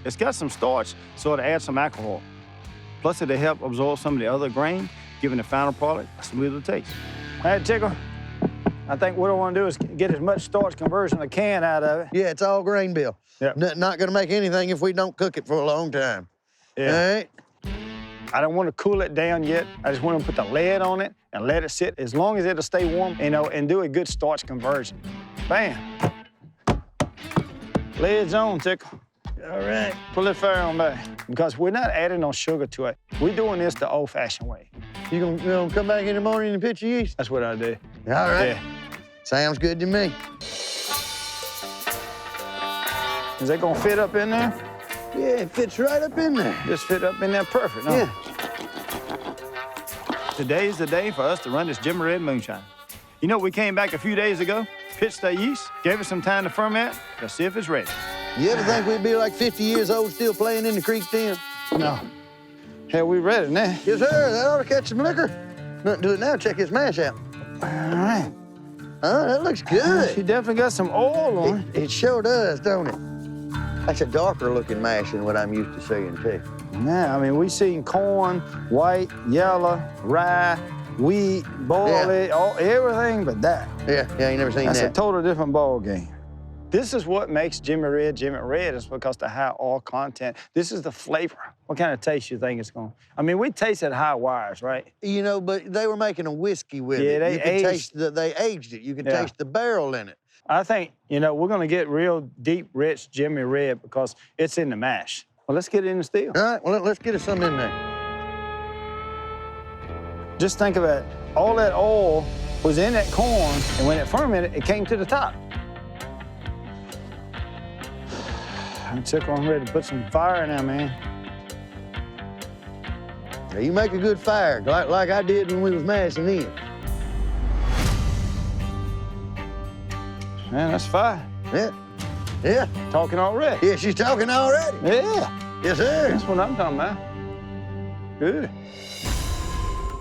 It's got some starch, so it'll add some alcohol. Plus, it'll help absorb some of the other grain, giving the final product a smoother taste. Hey, Tickle, I think what I want to do is get as much starch conversion as I can out of it. Yeah, it's all grain, Bill. Yep. Not gonna make anything if we don't cook it for a long time. Yeah. All right? I don't want to cool it down yet. I just want to put the lid on it and let it sit as long as it'll stay warm, you know, and do a good starch conversion. Bam. Lid's on, Tickle. All right. Pull it fire on back. Because we're not adding no sugar to it. We're doing this the old-fashioned way. You gonna come back in the morning and pitch the yeast? That's what I do. All right. Yeah. Sounds good to me. Is that gonna fit up in there? Yeah, it fits right up in there. Just fit up in there perfect, huh? Yeah. Today's the day for us to run this Jimmy Red moonshine. You know, we came back a few days ago, pitched the yeast, gave it some time to ferment, to see if it's ready. You ever think we'd be like 50 years old still playing in the creek then? No. Hell, we ready now. Yes, sir. That ought to catch some liquor. Nothing to it now. Check his mash out. All right. Oh, that looks good. She definitely got some oil on it. It sure does, don't it? That's a darker looking mash than what I'm used to seeing, too. Yeah, I mean, we seen corn, white, yellow, rye, wheat, barley, everything but that. Yeah, I ain't never seen That's that. a total different ball game. This is what makes Jimmy Red is because the high oil content. This is the flavor. What kind of taste you think it's going to? I mean, we tasted high wires, right? You know, but they were making a whiskey with Yeah, it. they You could aged- taste that they aged it. You could Yeah. taste the barrel in it. I think, you know, we're going to get real deep, rich Jimmy Red because it's in the mash. Well, let's get it in the still. All right, well, let's get us some in there. Just think about it. All that oil was in that corn, and when it fermented, it came to the top. I'm ready to put some fire in there, man. Now, you make a good fire, like I did when we was mashing in. Man, that's fire. Yeah. Yeah. Talking already. Yeah, she's talking already. Yeah. Yes, sir. That's what I'm talking about. Good.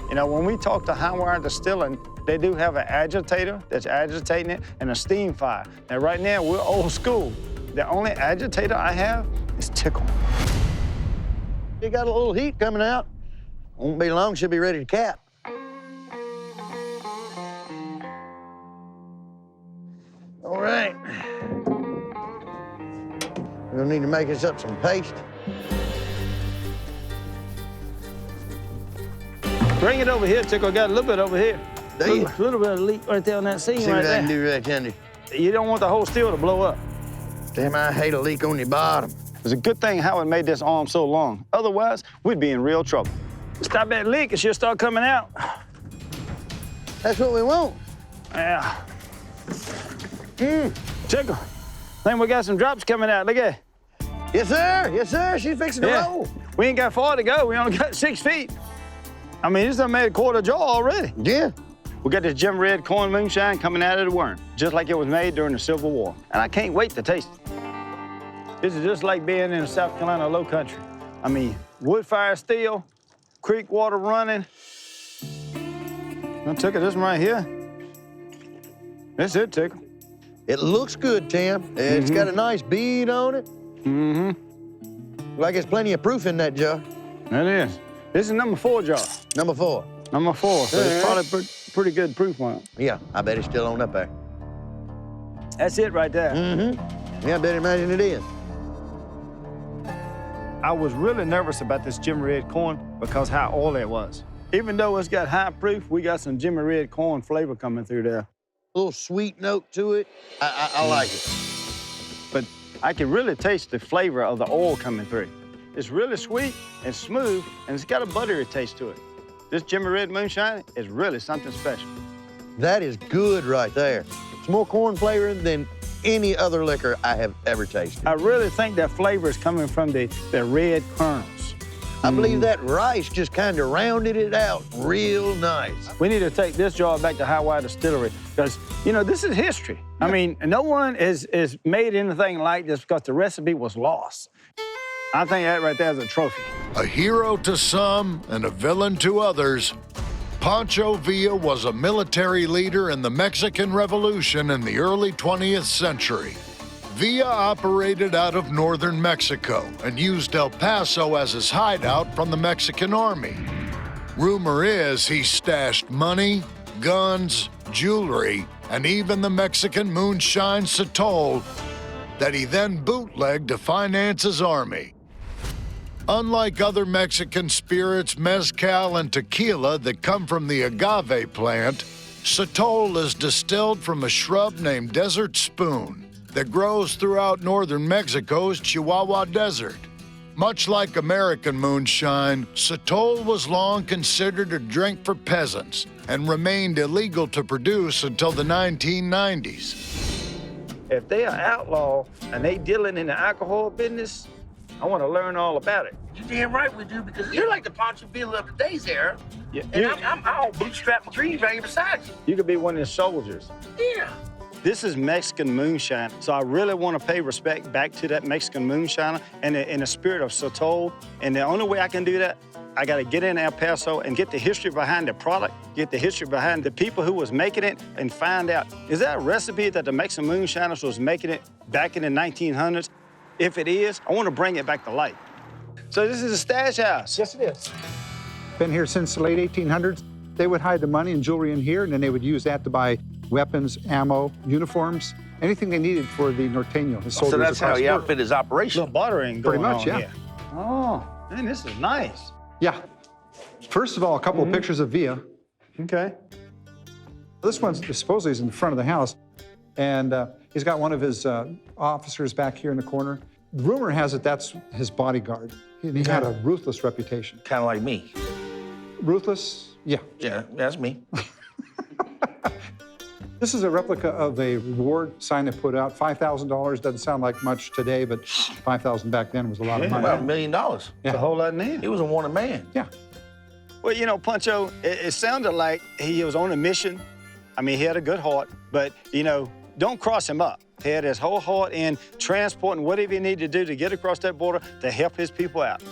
You know, when we talk to high wire distilling, they do have an agitator that's agitating it and a steam fire. Now, right now, we're old school. The only agitator I have is Tickle. You got a little heat coming out. Won't be long, she'll be ready to cap. All right. We'll need to make us up some paste. Bring it over here, Tickle. Got a little bit over here. Do you? A little bit of leak right there on that seam See right what I there. can do right yonder. You don't want the whole steel to blow up. Damn, I hate a leak on the bottom. It's a good thing Howard made this arm so long. Otherwise, we'd be in real trouble. Stop that leak, it should start coming out. That's what we want. Yeah. Tickle. Think we got some drops coming out. Look at it. Yes, sir. Yes, sir. She's fixing to roll. We ain't got far to go. We only got 6 feet. I mean, this done made a quarter jar already. Yeah. We got this Jimmy Red corn moonshine coming out of the worm, just like it was made during the Civil War. And I can't wait to taste it. This is just like being in the South Carolina low country. I mean, wood fire steel, creek water running. I took it, this one right here. That's it, Tickle. It looks good, Tim. It's got a nice bead on it. Like there's plenty of proof in that jar. That is. This is number 4 jar. Number 4. Number 4, so it's probably pretty good proof on it. Yeah, I bet it's still on up there. That's it right there. Yeah, I bet imagine it is. I was really nervous about this Jimmy Red corn because how oily it was. Even though it's got high proof, we got some Jimmy Red corn flavor coming through there. A little sweet note to it. I like it. But I can really taste the flavor of the oil coming through. It's really sweet and smooth, and it's got a buttery taste to it. This Jimmy Red moonshine is really something special. That is good right there. It's more corn flavor than any other liquor I have ever tasted. I really think that flavor is coming from the red kernels. I believe that rice just kind of rounded it out real nice. We need to take this jar back to High Wire Distillery because, you know, this is history. I mean, no one is made anything like this because the recipe was lost. I think that right there is a trophy. A hero to some and a villain to others, Pancho Villa was a military leader in the Mexican Revolution in the early 20th century. Villa operated out of northern Mexico and used El Paso as his hideout from the Mexican army. Rumor is he stashed money, guns, jewelry, and even the Mexican moonshine sotol that he then bootlegged to finance his army. Unlike other Mexican spirits, mezcal and tequila that come from the agave plant, sotol is distilled from a shrub named desert spoon that grows throughout northern Mexico's Chihuahua Desert. Much like American moonshine, sotol was long considered a drink for peasants and remained illegal to produce until the 1990s. If they are outlaw and they dealing in the alcohol business, I want to learn all about it. You damn right we do, because you're like the Pancho Villa of today's era. Yeah, and I'm all bootstrap my dreams right here beside you. You could be one of the soldiers. Yeah. This is Mexican moonshine, so I really want to pay respect back to that Mexican moonshiner and in the spirit of sotol. And the only way I can do that, I got to get in El Paso and get the history behind the product, get the history behind the people who was making it, and find out, is that a recipe that the Mexican moonshiners was making it back in the 1900s? If it is, I want to bring it back to life. So this is a stash house. Yes, it is. Been here since the late 1800s. They would hide the money and jewelry in here, and then they would use that to buy weapons, ammo, uniforms, anything they needed for the norteño, the soldiers. So that's how he outfit his operation. Little bartering Pretty going much, on yeah. here. Oh, man, this is nice. Yeah. First of all, a couple of pictures of Villa. Okay. This one supposedly is in the front of the house, and he's got one of his officers back here in the corner. Rumor has it that's his bodyguard. He had a ruthless reputation. Kind of like me. Ruthless? Yeah. Yeah, that's me. This is a replica of a reward sign they put out. $5,000 doesn't sound like much today, but $5,000 back then was a lot of money. About $1 million. Yeah. It's a whole lot now. He was a wanted man. Yeah. Well, you know, Pancho, it sounded like he was on a mission. I mean, he had a good heart, but, you know, don't cross him up. He had his whole heart in transporting whatever he needed to do to get across that border to help his people out.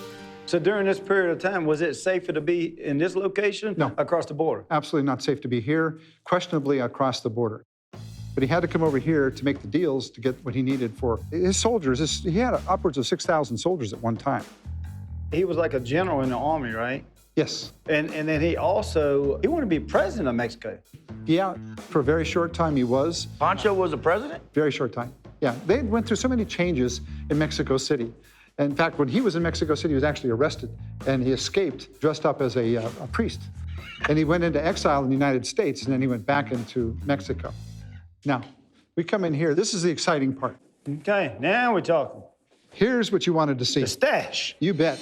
So during this period of time, was it safer to be in this location? No. Across the border? Absolutely not safe to be here, questionably across the border. But he had to come over here to make the deals to get what he needed for his soldiers. He had upwards of 6,000 soldiers at one time. He was like a general in the army, right? Yes. And then he wanted to be president of Mexico. Yeah, for a very short time he was. Pancho was a president? Very short time. Yeah, they went through so many changes in Mexico City. In fact, when he was in Mexico City, he was actually arrested, and he escaped dressed up as a priest. And he went into exile in the United States, and then he went back into Mexico. Now, we come in here. This is the exciting part. Okay, now we're talking. Here's what you wanted to see. The stash. You bet.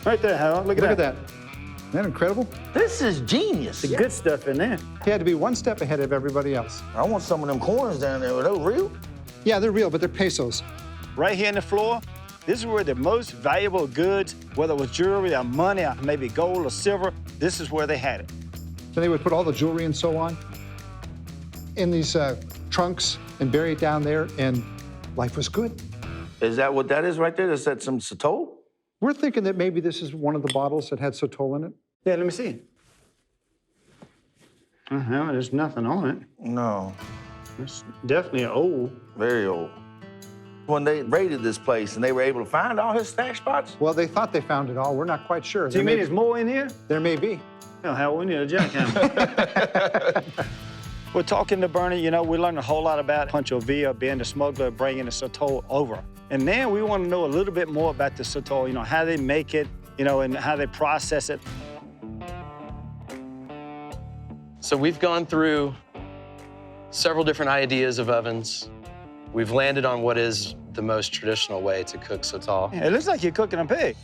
Right there, Harold. Look at that. Isn't that incredible? This is genius. The good stuff in there. He had to be one step ahead of everybody else. I want some of them coins down there. Are those real? Yeah, they're real, but they're pesos. Right here on the floor, this is where the most valuable goods, whether it was jewelry or money, or maybe gold or silver, this is where they had it. So they would put all the jewelry and so on in these trunks and bury it down there, and life was good. Is that what that is right there? Is that some sotol? We're thinking that maybe this is one of the bottles that had sotol in it. Yeah, let me see it. There's nothing on it. No. It's definitely old. Very old. When they raided this place and they were able to find all his stash spots? Well, they thought they found it all. We're not quite sure. Do you mean there's more in here? There may be. Oh, hell, we need a jackhammer. We're talking to Bernie, you know, we learned a whole lot about Pancho Villa being the smuggler, bringing the sotol over. And now we want to know a little bit more about the sotol, you know, how they make it, you know, and how they process it. So we've gone through several different ideas of ovens. We've landed on what is the most traditional way to cook sotol. Yeah, it looks like you're cooking a pig.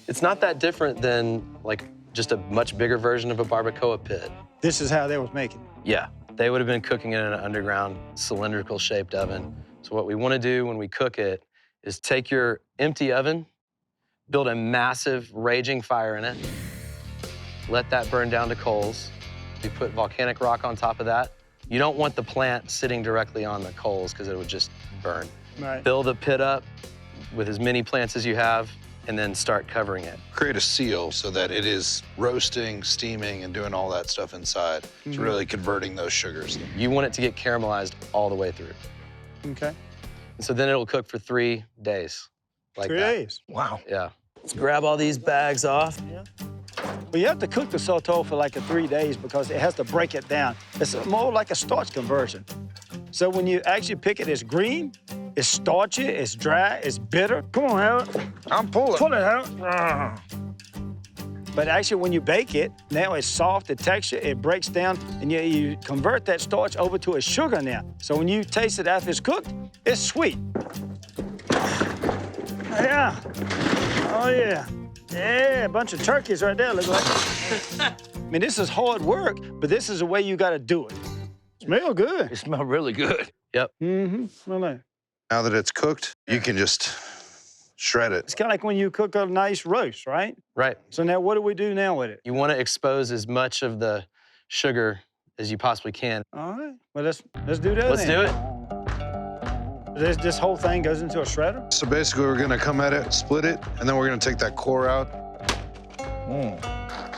It's not that different than like just a much bigger version of a barbacoa pit. This is how they was making it. Yeah, they would have been cooking it in an underground cylindrical shaped oven. So what we want to do when we cook it is take your empty oven, build a massive raging fire in it, let that burn down to coals. We put volcanic rock on top of that. You don't want the plant sitting directly on the coals because it would just burn. Right. Build a pit up with as many plants as you have and then start covering it. Create a seal so that it is roasting, steaming, and doing all that stuff inside. It's really converting those sugars. You want it to get caramelized all the way through. Okay. So then it'll cook for 3 days. Like 3 days? Wow. Yeah. Let's grab all these bags off. Well, you have to cook the sotol for like 3 days because it has to break it down. It's more like a starch conversion. So when you actually pick it, it's green, it's starchy, it's dry, it's bitter. Come on, Howard. I'm pulling. Pull it, Howard. But actually, when you bake it, now it's soft, the texture, it breaks down, and you convert that starch over to a sugar now. So when you taste it after it's cooked, it's sweet. Yeah. Oh, yeah. Yeah, a bunch of turkeys right there, look like. I mean, this is hard work, but this is the way you gotta do it. Smell good. It smells really good. Yep. Mm-hmm. Smell like. Now that it's cooked, you can just shred it. It's kind of like when you cook a nice roast, right? Right. So now what do we do now with it? You want to expose as much of the sugar as you possibly can. All right. Well, let's do that. Let's do it. This whole thing goes into a shredder? So basically, we're gonna come at it, split it, and then we're gonna take that core out.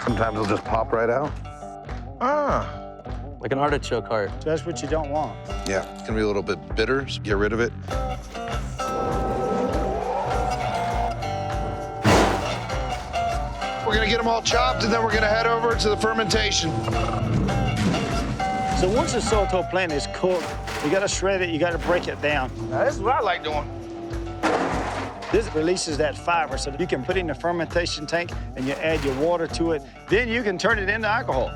Sometimes it'll just pop right out. Like an artichoke heart. So that's what you don't want. Yeah, it's gonna be a little bit bitter, so get rid of it. We're gonna get them all chopped, and then we're gonna head over to the fermentation. So once the sotol plant is cooked, you gotta shred it, you gotta break it down. Now, this is what I like doing. This releases that fiber so that you can put it in the fermentation tank and you add your water to it. Then you can turn it into alcohol.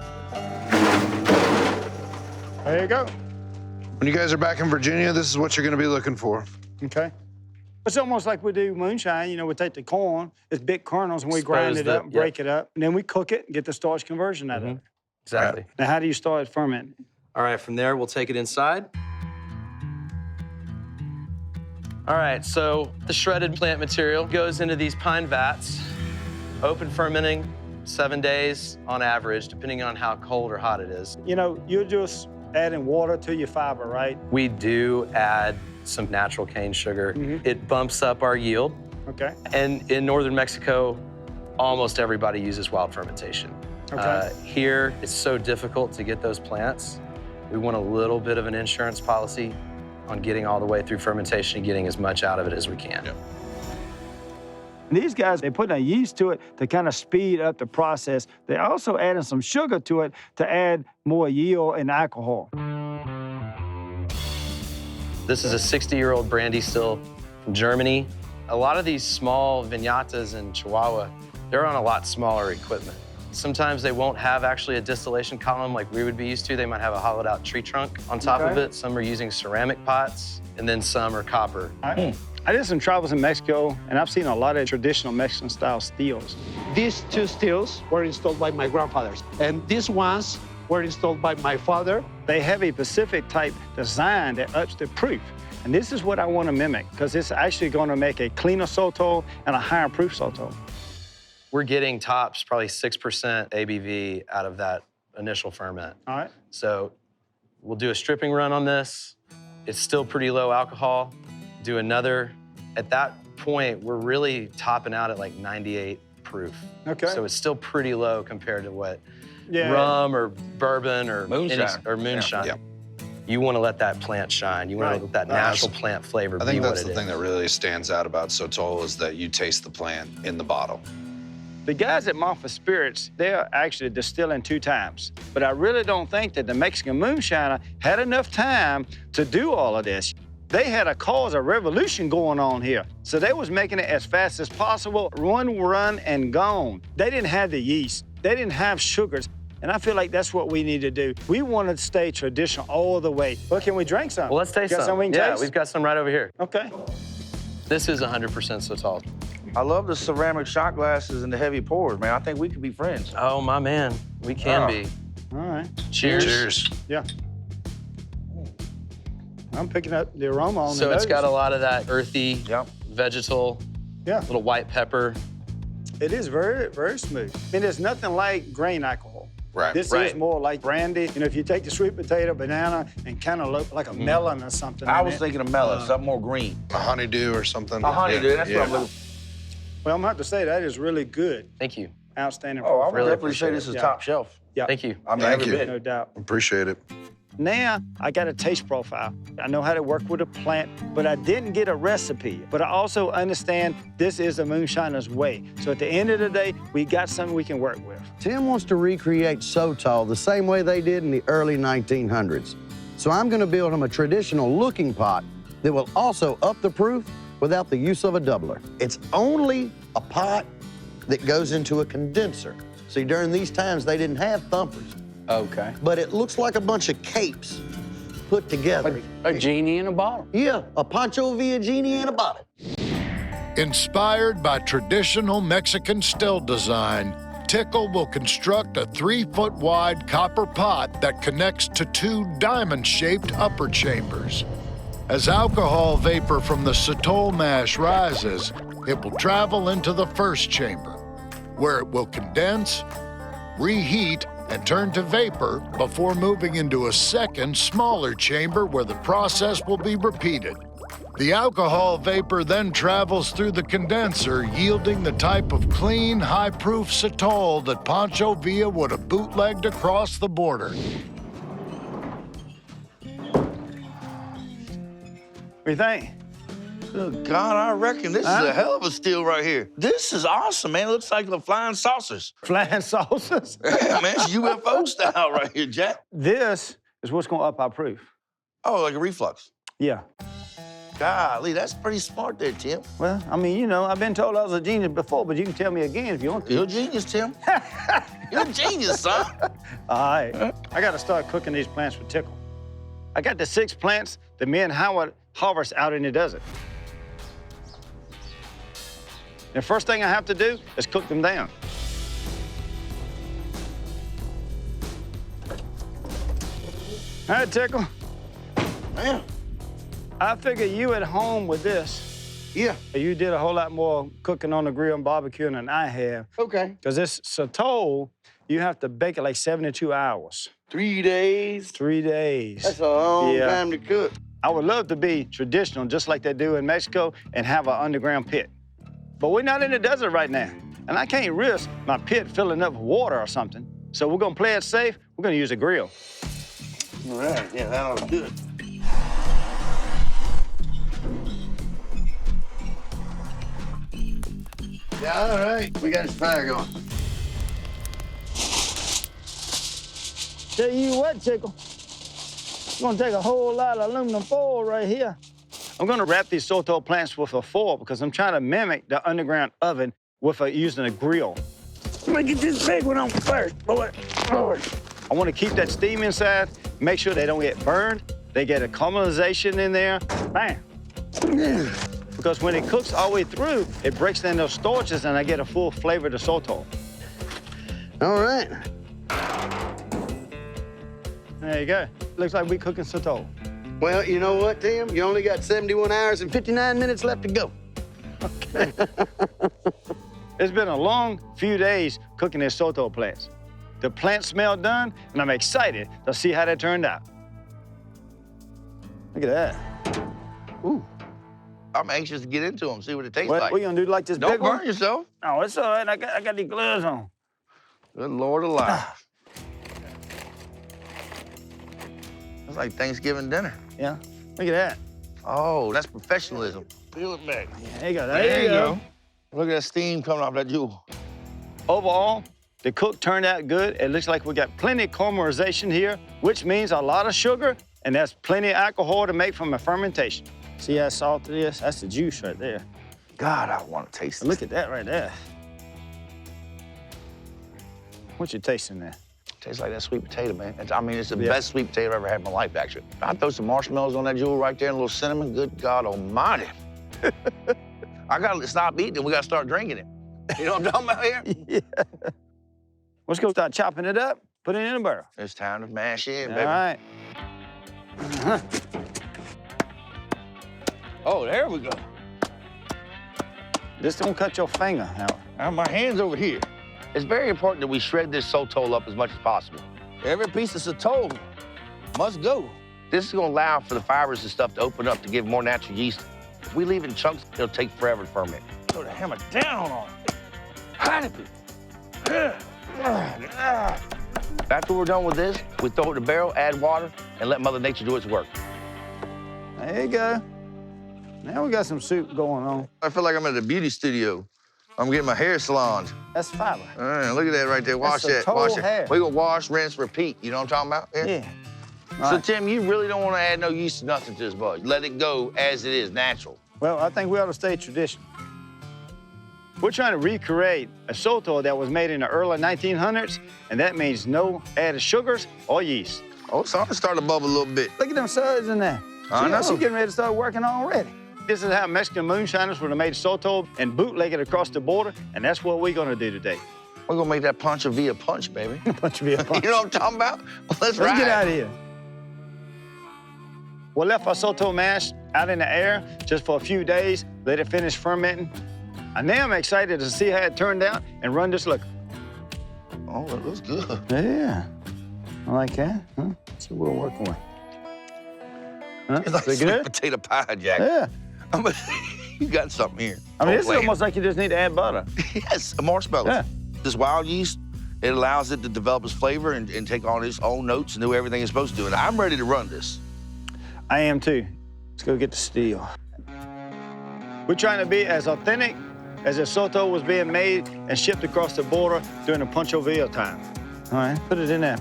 There you go. When you guys are back in Virginia, this is what you're gonna be looking for. Okay. It's almost like we do moonshine. You know, we take the corn, it's big kernels, and we grind it up and break it up. And then we cook it and get the starch conversion out of it. Exactly. Now, how do you start fermenting? All right, from there, we'll take it inside. All right, so the shredded plant material goes into these pine vats, open fermenting 7 days on average, depending on how cold or hot it is. You know, you're just adding water to your fiber, right? We do add some natural cane sugar. It bumps up our yield. Okay. And in northern Mexico, almost everybody uses wild fermentation. Okay. Here, it's so difficult to get those plants. We want a little bit of an insurance policy on getting all the way through fermentation and getting as much out of it as we can. And these guys, they put a yeast to it to kind of speed up the process. They also added some sugar to it to add more yield and alcohol. This is a 60-year-old brandy still from Germany. A lot of these small vignatas in Chihuahua, they're on a lot smaller equipment. Sometimes they won't have actually a distillation column like we would be used to. They might have a hollowed out tree trunk on top of it. Some are using ceramic pots, and then some are copper. I did some travels in Mexico, and I've seen a lot of traditional Mexican-style steels. These two steels were installed by my grandfathers, and these ones were installed by my father. They have a Pacific-type design that ups the proof. And this is what I want to mimic, because it's actually going to make a cleaner sotol and a higher proof sotol. We're getting tops probably 6% ABV out of that initial ferment. All right. So we'll do a stripping run on this. It's still pretty low alcohol. Do another. At that point, we're really topping out at like 98 proof. Okay. So it's still pretty low compared to what rum or bourbon or moonshine. Yeah. You want to let that plant shine. You want to let that natural plant flavor be what it is. I think that's the thing that really stands out about sotol is that you taste the plant in the bottle. The guys at Montfort Spirits, they're actually distilling 2 times. But I really don't think that the Mexican moonshiner had enough time to do all of this. They had a cause a revolution going on here. So they was making it as fast as possible, run, and gone. They didn't have the yeast. They didn't have sugars. And I feel like that's what we need to do. We want to stay traditional all the way. Well, can we drink some? Well, let's taste some. We can taste? We've got some right over here. Okay. This is 100% sotol. I love the ceramic shot glasses and the heavy pours, man. I think we could be friends. Oh, my man. We can be. All right. Cheers. Cheers. Yeah. I'm picking up the aroma on So it's got a lot of that earthy, vegetal, little white pepper. It is very, very smooth. I mean, there's nothing like grain alcohol. Right. This is more like brandy. You know, if you take the sweet potato, banana, and kind of look like a melon or something. I was thinking of melon, something more green. A honeydew or something. A honeydew, that's what I'm looking for. Well, I'm going to have to say that is really good. Thank you. Outstanding. Oh, I would definitely say this is top shelf. Yeah. Thank you. I mean, Thank you. No doubt. Appreciate it. Now, I got a taste profile. I know how to work with a plant, but I didn't get a recipe. But I also understand this is a moonshiner's way. So at the end of the day, we got something we can work with. Tim wants to recreate sotol the same way they did in the early 1900s. So I'm gonna build him a traditional looking pot that will also up the proof without the use of a doubler. It's only a pot that goes into a condenser. See, during these times, they didn't have thumpers. Okay. But it looks like a bunch of capes put together. A genie in a bottle. Yeah, a Pancho Villa genie in a bottle. Inspired by traditional Mexican still design, Tickle will construct a 3-foot wide copper pot that connects to 2 diamond-shaped upper chambers. As alcohol vapor from the sotol mash rises, it will travel into the first chamber, where it will condense, reheat, and turn to vapor before moving into a second, smaller chamber where the process will be repeated. The alcohol vapor then travels through the condenser, yielding the type of clean, high-proof sotol that Pancho Villa would have bootlegged across the border. What do you think? Good God, I reckon this is a hell of a steal right here. This is awesome, man. It looks like the flying saucers. Flying saucers? Yeah, man, it's UFO style right here, Jack. This is what's gonna up our proof. Oh, like a reflux? Yeah. Golly, that's pretty smart there, Tim. Well, I mean, you know, I've been told I was a genius before, but you can tell me again if you want to. You're a genius, Tim. You're a genius, son. All right. I got to start cooking these plants with Tickle. I got the 6 plants that me and Howard harvest out in the desert. The first thing I have to do is cook them down. All right, Tickle. Man. I figure you at home with this. Yeah. You did a whole lot more cooking on the grill and barbecuing than I have. Okay. Because this sotol, you have to bake it like 72 hours. 3 days? 3 days. That's a long time to cook. I would love to be traditional, just like they do in Mexico, and have an underground pit. But we're not in the desert right now, and I can't risk my pit filling up with water or something. So we're gonna play it safe. We're gonna use a grill. All right, yeah, that ought to do it. Yeah, all right. We got his fire going. Tell you what, Tickle. It's gonna take a whole lot of aluminum foil right here. I'm gonna wrap these sotol plants with a foil because I'm trying to mimic the underground oven with using a grill. Let me get this big one on first, boy. I wanna keep that steam inside, make sure they don't get burned. They get a caramelization in there. Bam. Because when it cooks all the way through, it breaks down those starches and I get a full flavor of the sotol. All right. There you go. Looks like we're cooking sotol. Well, you know what, Tim? You only got 71 hours and 59 minutes left to go. Okay. It's been a long few days cooking these sotol plants. The plants smell done, and I'm excited to see how they turned out. Look at that. Ooh. I'm anxious to get into them, see what it tastes What like. you gonna do, like this Don't big burn one? yourself. Oh, it's all right. I got these gloves on. Good Lord alive. That's like Thanksgiving dinner. Yeah, look at that. Oh, that's professionalism. Peel it back. There you go. There you go. Look at that steam coming off that jewel. Overall, the cook turned out good. It looks like we got plenty of caramelization here, which means a lot of sugar, and that's plenty of alcohol to make from a fermentation. See how salty it is? That's the juice right there. God, I want to taste it. Look at that right there. What you tasting there? Tastes like that sweet potato, man. I mean, it's the best sweet potato I've ever had in my life, actually. I throw some marshmallows on that jewel right there and a little cinnamon. Good God almighty. I gotta stop eating it. We gotta start drinking it. You know what I'm talking about here? Yeah. Let's go start chopping it up, put it in a barrel. It's time to mash in, baby. All right. Oh, there we go. Just don't cut your finger, Howard. My hand's over here. It's very important that we shred this sotol up as much as possible. Every piece of sotol must go. This is gonna allow for the fibers and stuff to open up to give more natural yeast. If we leave it in chunks, it'll take forever to ferment. Throw the hammer down on it. Hide it. After we're done with this, we throw it in the barrel, add water, and let Mother Nature do its work. There you go. Now we got some soup going on. I feel like I'm at a beauty studio. I'm getting my hair salon. That's fiber. Look at that right there. Wash That's that. Wash hair. it. We gonna wash, rinse, repeat. You know what I'm talking about? Yeah. So, Right. Tim, you really don't want to add no yeast or nothing to this bud. Let it go as it is, natural. Well, I think we ought to stay traditional. We're trying to recreate a sotol that was made in the early 1900s, and that means no added sugars or yeast. Oh, it's starting to start to bubble a little bit. Look at them suds in there. I know. She's getting ready to start working already. This is how Mexican moonshiners would have made sotol and bootleg it across the border, and that's what we're gonna do today. We're gonna make that Pancho Villa punch, baby. Pancho Villa punch. You know what I'm talking about? Well, let's get ride. out of here. We left our sotol mash out in the air just for a few days, let it finish fermenting. And now I'm excited to see how it turned out and run this liquor. Oh, that looks good. Yeah. I like that. Huh? That's what we're working with. Huh? It's like Is it sweet good? potato pie, Jack. Yeah. You got something here. I mean, Don't it's play it. almost like you just need to add butter. Yes, marshmallows. Yeah. This wild yeast, it allows it to develop its flavor and take on its own notes and do everything it's supposed to do. And I'm ready to run this. I am too. Let's go get the steel. We're trying to be as authentic as if sotol was being made and shipped across the border during the Pancho Villa time. All right, put it in there.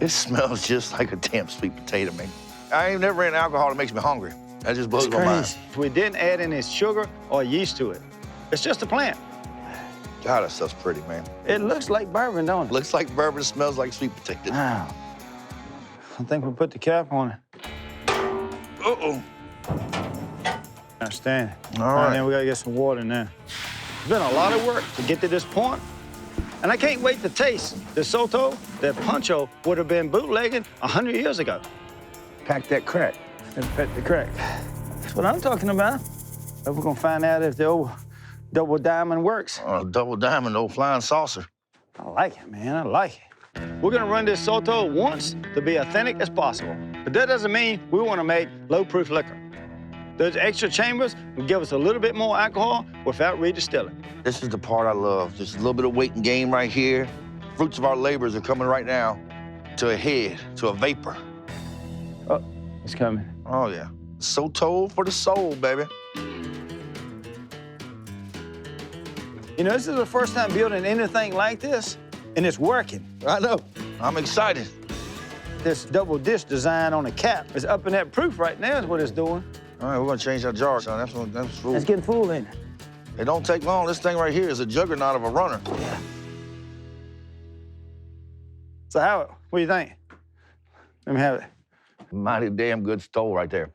It smells just like a damn sweet potato, man. I ain't never ran alcohol that makes me hungry. That just blows It's my mind. crazy. We didn't add any sugar or yeast to it. It's just a plant. God, that stuff's pretty, man. It looks like bourbon, don't it? Looks like bourbon, smells like sweet potato. Wow. I think we put the cap on it. Uh-oh. Outstanding. All right. Now we gotta get some water in there. It's been a lot of work to get to this point, and I can't wait to taste the sotol that Pancho would have been bootlegging 100 years ago. Pack that crack and pet the crack. That's what I'm talking about. But we're gonna find out if the old double diamond works. Double diamond, old flying saucer. I like it, man, I like it. We're gonna run this sotol once to be authentic as possible. But that doesn't mean we wanna make low-proof liquor. Those extra chambers will give us a little bit more alcohol without redistilling. This is the part I love. Just a little bit of weight and gain right here. Fruits of our labors are coming right now to a head, to a vapor. Oh, it's coming. Oh, yeah. Sotol for the soul, baby. You know, this is the first time building anything like this, and it's working. I know. I'm excited. This double dish design on the cap is upping that proof right now is what it's doing. All right, we're gonna change that jar, son. That's full. It's getting full in. It don't take long. This thing right here is a juggernaut of a runner. Yeah. So Howard, what do you think? Let me have it. Mighty damn good stole right there.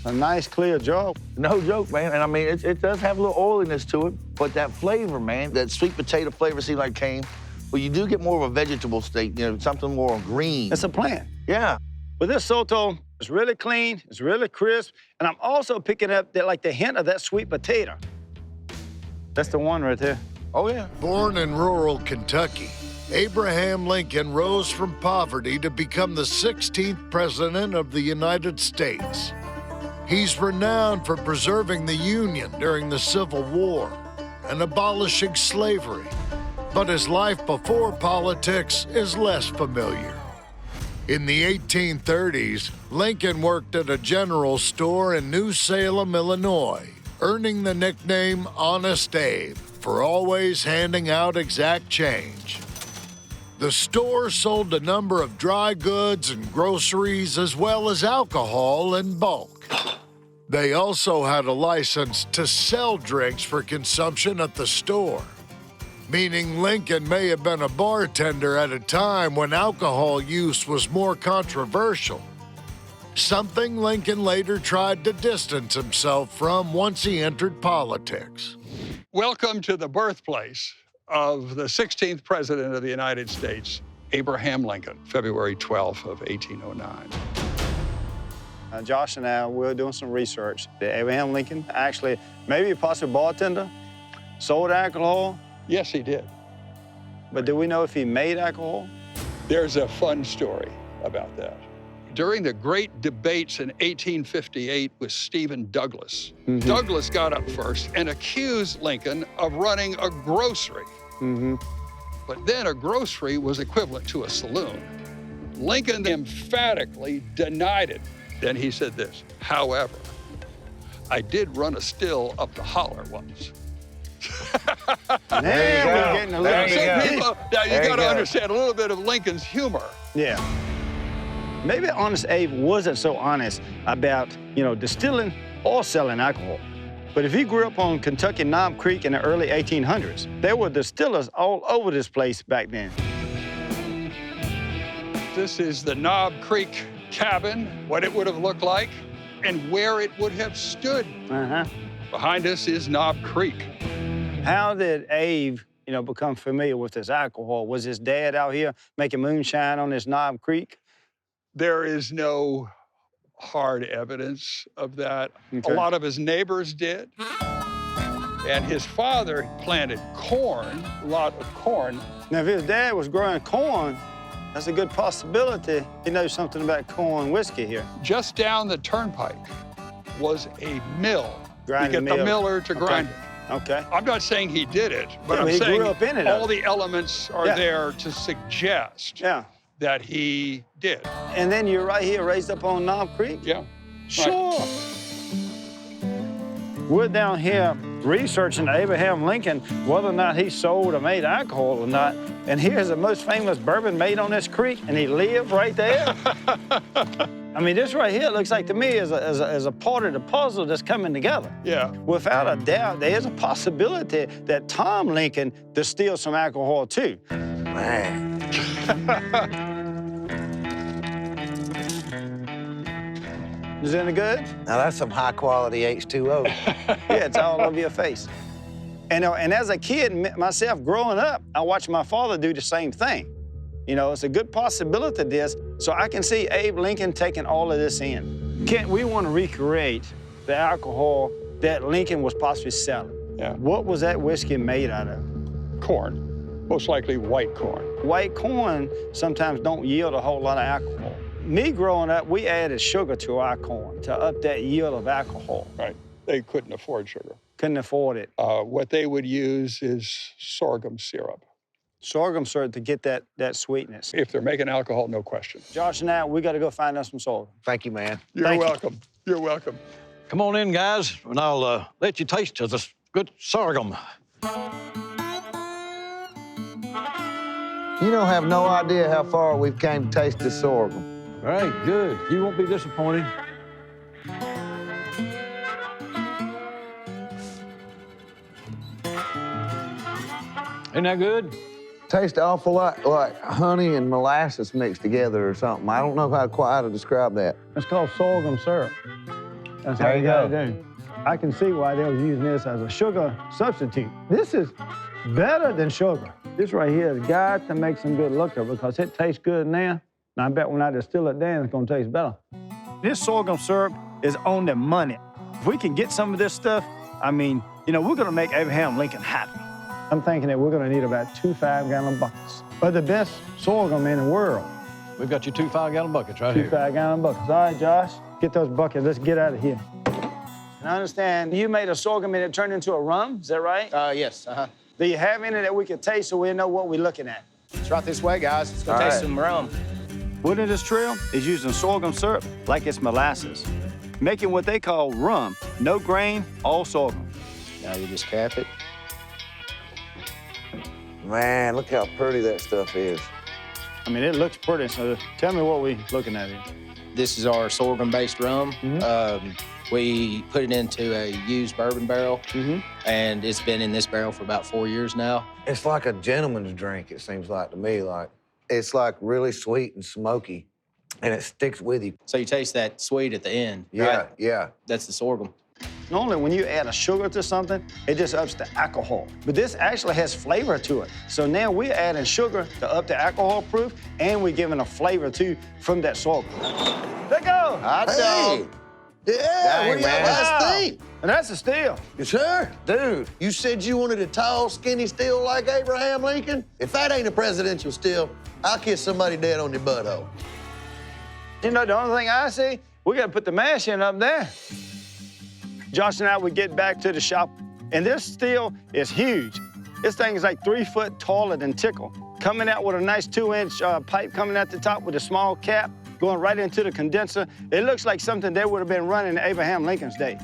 A nice, clear jar. No joke, man. And I mean, it does have a little oiliness to it, but that flavor, man, that sweet potato flavor seems like came. Well, you do get more of a vegetable state, you know, something more green. It's a plant. Yeah. But this sotol is really clean, it's really crisp, and I'm also picking up the hint of that sweet potato. That's the one right there. Oh, yeah. Born in rural Kentucky, Abraham Lincoln rose from poverty to become the 16th President of the United States. He's renowned for preserving the Union during the Civil War and abolishing slavery. But his life before politics is less familiar. In the 1830s, Lincoln worked at a general store in New Salem, Illinois, earning the nickname Honest Abe for always handing out exact change. The store sold a number of dry goods and groceries as well as alcohol in bulk. They also had a license to sell drinks for consumption at the store, meaning Lincoln may have been a bartender at a time when alcohol use was more controversial, something Lincoln later tried to distance himself from once he entered politics. Welcome to the birthplace of the 16th President of the United States, Abraham Lincoln, February 12th of 1809. Josh and I, we're doing some research. Abraham Lincoln actually, maybe possibly bartender, sold alcohol. Yes, he did. But do we know if he made alcohol? There's a fun story about that. During the great debates in 1858 with Stephen Douglas, Douglas got up first and accused Lincoln of running a grocery. But then a grocery was equivalent to a saloon. Lincoln emphatically denied it. Then he said this, however, I did run a still up the holler once. There we're getting a little bit People, now you got to understand a little bit of Lincoln's humor. Yeah. Maybe Honest Abe wasn't so honest about, distilling or selling alcohol. But if he grew up on Kentucky Knob Creek in the early 1800s, there were distillers all over this place back then. This is the Knob Creek cabin, what it would have looked like, and where it would have stood. Behind us is Knob Creek. How did Abe, become familiar with this alcohol? Was his dad out here making moonshine on this Knob Creek? There is no hard evidence of that. A lot of his neighbors did. And his father planted corn, a lot of corn. Now, if his dad was growing corn, that's a good possibility he knows something about corn whiskey here. Just down the turnpike was a mill. Grind You get the miller to grind it. Okay. I'm not saying he did it, but Yeah, I'm he saying grew up in it, all though. the elements are there to suggest that he did. And then you're right here, raised up on Knob Creek? Yeah. Sure. We're down here researching Abraham Lincoln, whether or not he sold or made alcohol or not. And here's the most famous bourbon made on this creek, and he lived right there. I mean, this right here looks like to me is a part of the puzzle that's coming together. Yeah. Without a doubt, there's a possibility that Tom Lincoln distilled some alcohol too. Man. Is it any good? Now that's some high quality H2O. Yeah, it's all over your face. And as a kid, myself growing up, I watched my father do the same thing. It's a good possibility of this. So I can see Abe Lincoln taking all of this in. Kent, we want to recreate the alcohol that Lincoln was possibly selling. Yeah. What was that whiskey made out of? Corn, most likely white corn. White corn sometimes don't yield a whole lot of alcohol. Me growing up, we added sugar to our corn to up that yield of alcohol. Right. They couldn't afford sugar. Couldn't afford it. What they would use is sorghum syrup. Sorghum syrup to get that sweetness. If they're making alcohol, no question. Josh and I, we got to go find us some sorghum. Thank you, man. You're welcome. You're welcome. Come on in, guys, and I'll let you taste of this good sorghum. You don't have no idea how far we've came to taste this sorghum. All right, good. You won't be disappointed. Isn't that good? Tastes awful like honey and molasses mixed together or something. I don't know how quite to describe that. It's called sorghum syrup. That's how There you you gotta go. do. I can see why they was using this as a sugar substitute. This is better than sugar. This right here has got to make some good liquor because it tastes good now. And I bet when I distill it down, it's gonna taste better. This sorghum syrup is on the money. If we can get some of this stuff, I mean, we're gonna make Abraham Lincoln happy. I'm thinking that we're gonna need about 2 5-gallon buckets of the best sorghum in the world. We've got your 2 5-gallon buckets right 2 here. 5-gallon buckets. All right, Josh, get those buckets. Let's get out of here. And I understand you made a sorghum and it turned into a rum. Is that right? Yes. Do you have any that we could taste so we know what we're looking at? It's right this way, guys. Let's go All taste right. some rum. Wilderness Trail is using sorghum syrup like it's molasses, making what they call rum. No grain, all sorghum. Now you just cap it. Man, look how pretty that stuff is. I mean, it looks pretty, so tell me what we're looking at here. This is our sorghum-based rum. We put it into a used bourbon barrel, and it's been in this barrel for about 4 years now. It's like a gentleman's drink, it seems like to me. It's like really sweet and smoky, and it sticks with you. So you taste that sweet at the end, Yeah, right? yeah. That's the sorghum. Normally, when you add a sugar to something, it just ups the alcohol. But this actually has flavor to it. So now we're adding sugar to up the alcohol proof, and we're giving a flavor, too, from that sorghum. Let go! Hot dog. Yeah, Dang, what do y'all man. guys Wow. think? And that's a steal. Yes, sir. Dude, you said you wanted a tall, skinny still like Abraham Lincoln? If that ain't a presidential still, I'll kiss somebody dead on your butthole. The only thing I see, we got to put the mash in up there. Josh and I would get back to the shop, and this still is huge. This thing is like 3 foot taller than Tickle. Coming out with a nice 2-inch pipe coming out the top with a small cap, going right into the condenser. It looks like something they would have been running in Abraham Lincoln's day.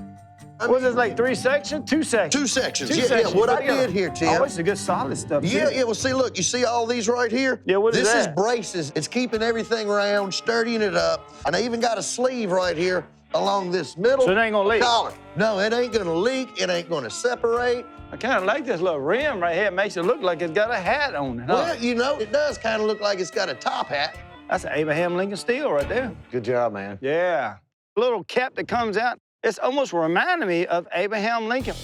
Was it like 3 sections? 2 sections? 2 sections. Two Yeah, sections. what I did here, Tim. Oh, it's a good solid stuff. Yeah, too. yeah. Well, see, look, you see all these right here? Yeah, what is this that? This is braces. It's keeping everything round, sturdying it up. And I even got a sleeve right here along this middle So it ain't gonna leak? collar. No, it ain't gonna leak. It ain't gonna separate. I kind of like this little rim right here. It makes it look like it's got a hat on it, huh? Well, you know, it does kind of look like it's got a top hat. That's an Abraham Lincoln steel right there. Good job, man. Yeah. Little cap that comes out. It's almost reminding me of Abraham Lincoln.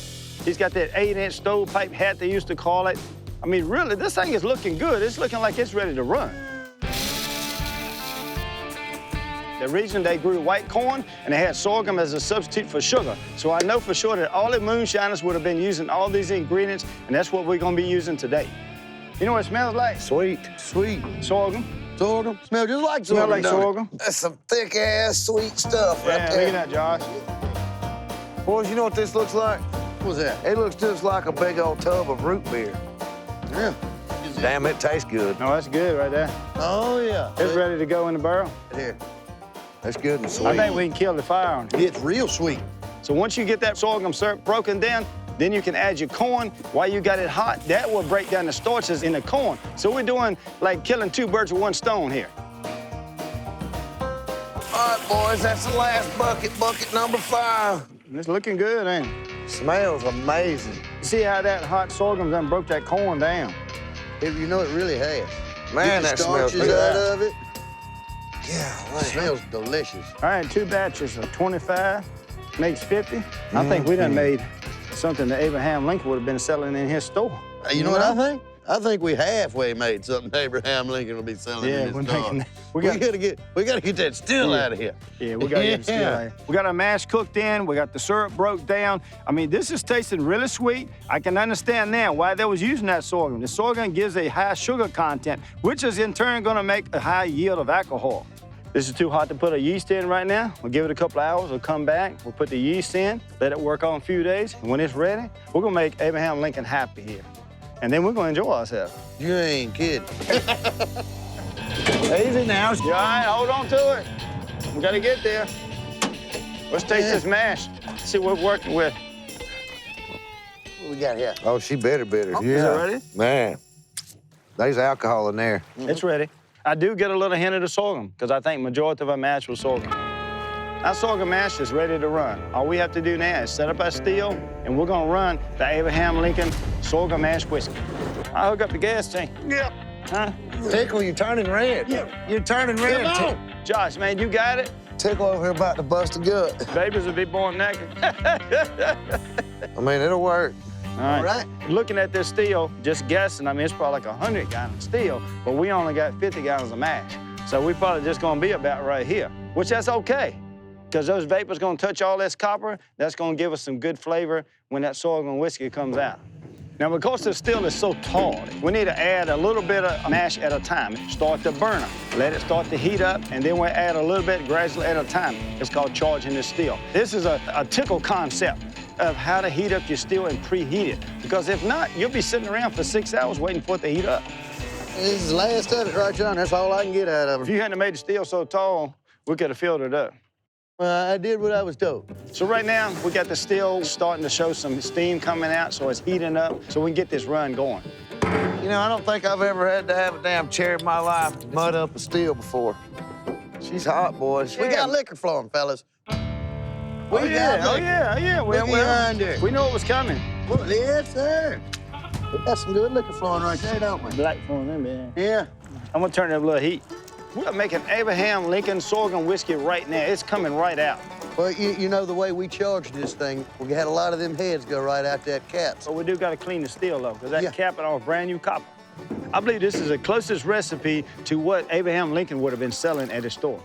He's got that 8-inch stovepipe hat they used to call it. I mean, really, this thing is looking good. It's looking like it's ready to run. The region they grew white corn, and they had sorghum as a substitute for sugar. So I know for sure that all the moonshiners would have been using all these ingredients, and that's what we're gonna be using today. You know what it smells like? Sweet. Sweet. Sorghum. Sorghum. Smell just like Smell sorghum. like don't it? sorghum. That's some thick-ass sweet stuff right Yeah, there. look at that, Josh. Boys, you know what this looks like? What's that? It looks just like a big old tub of root beer. Yeah. Damn, it tastes good. No, that's good right there. Oh, yeah. It's ready to go in the barrel. Here. That's good and sweet. I think we can kill the fire on it. It's real sweet. So once you get that sorghum syrup broken down, then you can add your corn. While you got it hot, that will break down the starches in the corn. So we're doing like killing 2 birds with 1 stone here. All right, boys, that's the last bucket, bucket number 5. It's looking good, ain't it? Smells amazing. See how that hot sorghum done broke that corn down? You know, it really has. Man, Get the that smells starches good. out of it. Yeah, it smells delicious. All right, 2 batches of 25 makes 50. I think we done made something that Abraham Lincoln would have been selling in his store. You know what I think? I think we halfway made something Abraham Lincoln will be selling in his we're store. making that. We gotta get that still out of here. Yeah, we gotta get it still out. We got our mash cooked in. We got the syrup broke down. I mean, this is tasting really sweet. I can understand now why they was using that sorghum. The sorghum gives a high sugar content, which is in turn gonna make a high yield of alcohol. This is too hot to put a yeast in right now. We'll give it a couple hours. We'll come back. We'll put the yeast in, let it work on a few days. And when it's ready, we're gonna make Abraham Lincoln happy here. And then we're gonna enjoy ourselves. You ain't kidding. Easy now. You all right? Hold on to it. We gotta get there. Let's taste this mash. See what we're working with. What we got here? Oh, she bitter. Oh, Yeah. is it ready? Man, there's alcohol in there. It's ready. I do get a little hint of the sorghum because I think majority of our mash was sorghum. Our sorghum mash is ready to run. All we have to do now is set up our still, and we're gonna run the Abraham Lincoln sorghum mash whiskey. I'll hook up the gas tank. Yep. Huh? Tickle, you're turning red. Yeah. You're turning red. Come on. Josh, man, you got it? Tickle over here about to bust a gut. Babies will be born naked. I mean, it'll work. All right. Looking at this steel, just guessing, I mean, it's probably like 100 gallons of steel, but we only got 50 gallons of mash. So we probably just gonna be about right here, which that's okay, because those vapors gonna touch all this copper. That's gonna give us some good flavor when that sorghum whiskey comes out. Now, because the steel is so tall, we need to add a little bit of mash at a time. Start the burner, let it start to heat up, and then we add a little bit gradually at a time. It's called charging the steel. This is a Tickle concept of how to heat up your steel and preheat it. Because if not, you'll be sitting around for 6 hours waiting for it to heat up. This is the last of it right, John. That's all I can get out of it. If you hadn't made the steel so tall, we could have filled it up. Well, I did what I was told. So right now, we got the steel starting to show some steam coming out, so it's heating up, so we can get this run going. You know, I don't think I've ever had to have a damn chair in my life to mud up a steel before. She's hot, boys. We got liquor flowing, fellas. We Oh, yeah. Look behind there. We know it was coming. Well, yes, sir. We got some good liquor flowing right there, don't we? Black flowing in there. Yeah. I'm gonna turn it up a little heat. We're making Abraham Lincoln sorghum whiskey right now. It's coming right out. Well, you know the way we charged this thing, we had a lot of them heads go right out that cap. But we do gotta clean the steel though, because that cap is all brand new copper. I believe this is the closest recipe to what Abraham Lincoln would have been selling at his store.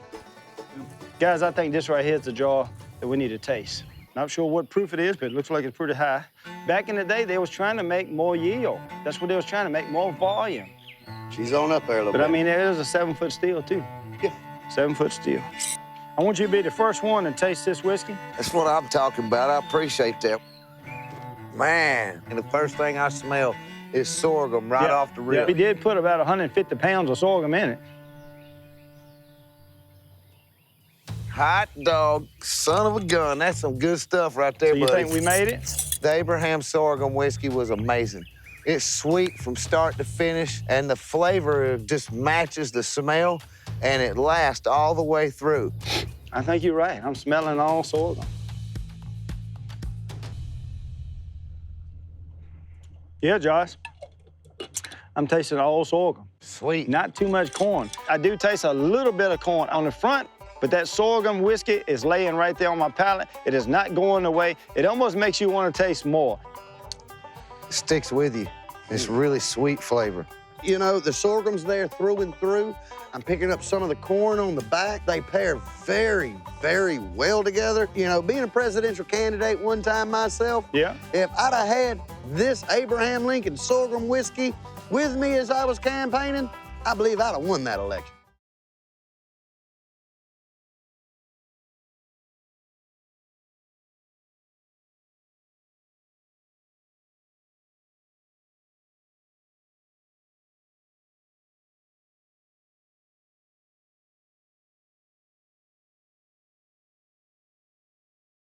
Guys, I think this right here is the jar that we need to taste. Not sure what proof it is, but it looks like it's pretty high. Back in the day, they was trying to make more yield. That's what they was trying to make, more volume. She's on up there a little bit. But I mean, it is a 7-foot steel too. Yeah. 7-foot steel. I want you to be the first one to taste this whiskey. That's what I'm talking about. I appreciate that. Man, and the first thing I smell is sorghum right off the rip. Yeah, we did put about 150 pounds of sorghum in it. Hot dog, son of a gun. That's some good stuff right there, So you buddy. think we made it? The Abraham sorghum whiskey was amazing. It's sweet from start to finish, and the flavor just matches the smell, and it lasts all the way through. I think you're right. I'm smelling all sorghum. Yeah, Josh. I'm tasting all sorghum. Sweet. Not too much corn. I do taste a little bit of corn on the front, but that sorghum whiskey is laying right there on my palate. It is not going away. It almost makes you want to taste more. It sticks with you. It's really sweet flavor. You know, the sorghum's there through and through. I'm picking up some of the corn on the back. They pair very, very well together. You know, being a presidential candidate one time myself, if I'd have had this Abraham Lincoln sorghum whiskey with me as I was campaigning, I believe I'd have won that election.